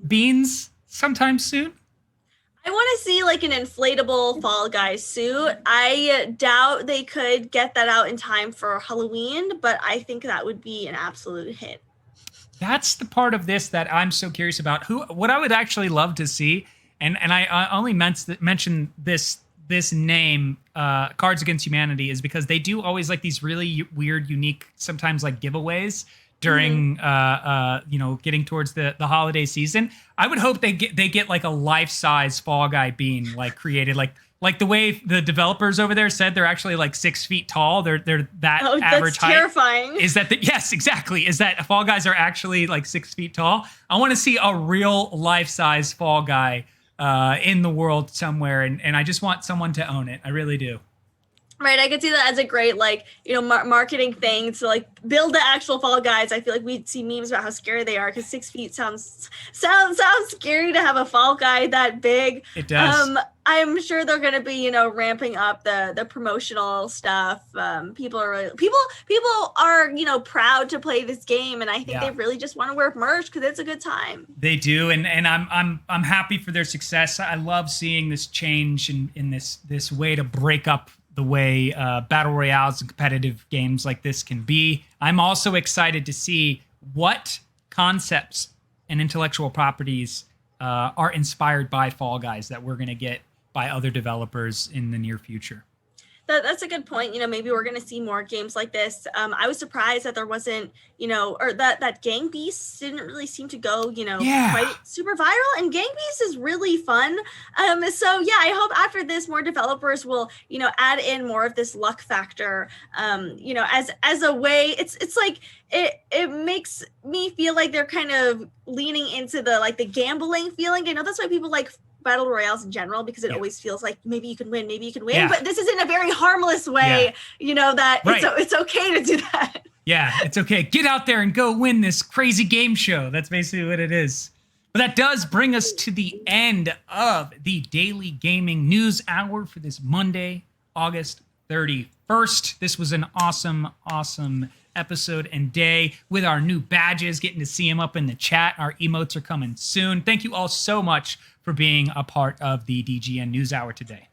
beans sometime soon? I want to see like an inflatable Fall Guys suit. I doubt they could get that out in time for Halloween, but I think that would be an absolute hit. That's the part of this that I'm so curious about. What I would actually love to see, and I only mentioned this name, Cards Against Humanity, is because they do always like these really weird, unique, sometimes like giveaways during getting towards the holiday season. I would hope they get like a life-size Fall Guy bean like created, like the way the developers over there said they're actually like 6 feet tall. They're that average height. Terrifying. Is that yes, exactly. Is that Fall Guys are actually like 6 feet tall? I want to see a real life-size Fall Guy in the world somewhere, and I just want someone to own it. I really do. Right, I could see that as a great marketing thing to like build the actual Fall Guys. I feel like we'd see memes about how scary they are because 6 feet sounds scary to have a Fall Guy that big. It does. I'm sure they're going to be, ramping up the promotional stuff. People are, proud to play this game, and I think they really just want to wear merch because it's a good time. They do, and I'm happy for their success. I love seeing this change in this way to break up the way battle royales and competitive games like this can be. I'm also excited to see what concepts and intellectual properties are inspired by Fall Guys that we're going to get by other developers in the near future. That's a good point. Maybe we're going to see more games like this. I was surprised that there wasn't, or that Gang Beasts didn't really seem to go, quite super viral. And Gang Beasts is really fun. So yeah, I hope after this, more developers will, add in more of this luck factor. As a way, it's like it makes me feel like they're kind of leaning into the gambling feeling. I know that's why people like battle royales in general, because it always feels like maybe you can win, but this is in a very harmless way, that it's okay to do that. Yeah, it's okay. Get out there and go win this crazy game show. That's basically what it is. But that does bring us to the end of the Daily Gaming News Hour for this Monday, August 31st. This was an awesome episode and day with our new badges, getting to see them up in the chat. Our emotes are coming soon. Thank you all so much for being a part of the DGN News Hour today.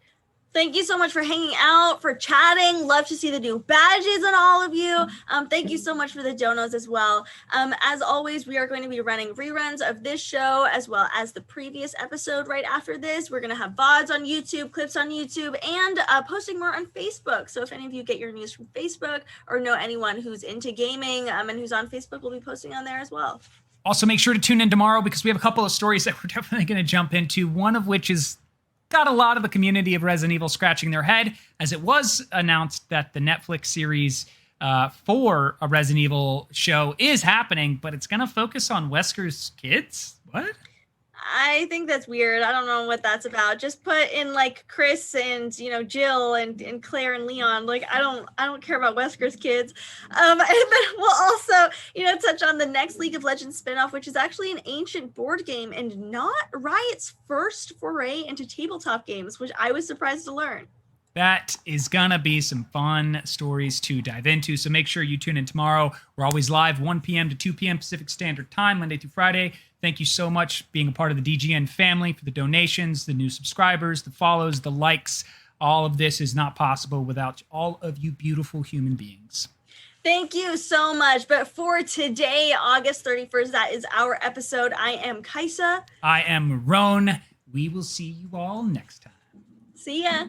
Thank you so much for hanging out, for chatting. Love to see the new badges on all of you. Thank you so much for the donos as well. As always, we are going to be running reruns of this show as well as the previous episode right after this. We're going to have VODs on YouTube, clips on YouTube, and posting more on Facebook. So if any of you get your news from Facebook or know anyone who's into gaming and who's on Facebook, we'll be posting on there as well. Also, make sure to tune in tomorrow because we have a couple of stories that we're definitely going to jump into, one of which is got a lot of the community of Resident Evil scratching their head, as it was announced that the Netflix series for a Resident Evil show is happening, but it's going to focus on Wesker's kids? What? I think that's weird. I don't know what that's about. Just put in Chris and Jill and Claire and Leon. I don't care about Wesker's kids. And then we'll also touch on the next League of Legends spinoff, which is actually an ancient board game and not Riot's first foray into tabletop games, which I was surprised to learn. That is gonna be some fun stories to dive into. So make sure you tune in tomorrow. We're always live 1 p.m. to 2 p.m. Pacific Standard Time, Monday through Friday. Thank you so much being a part of the DGN family, for the donations, the new subscribers, the follows, the likes. All of this is not possible without all of you beautiful human beings. Thank you so much. But for today, August 31st, that is our episode. I am Kaisa. I am Roan. We will see you all next time. See ya.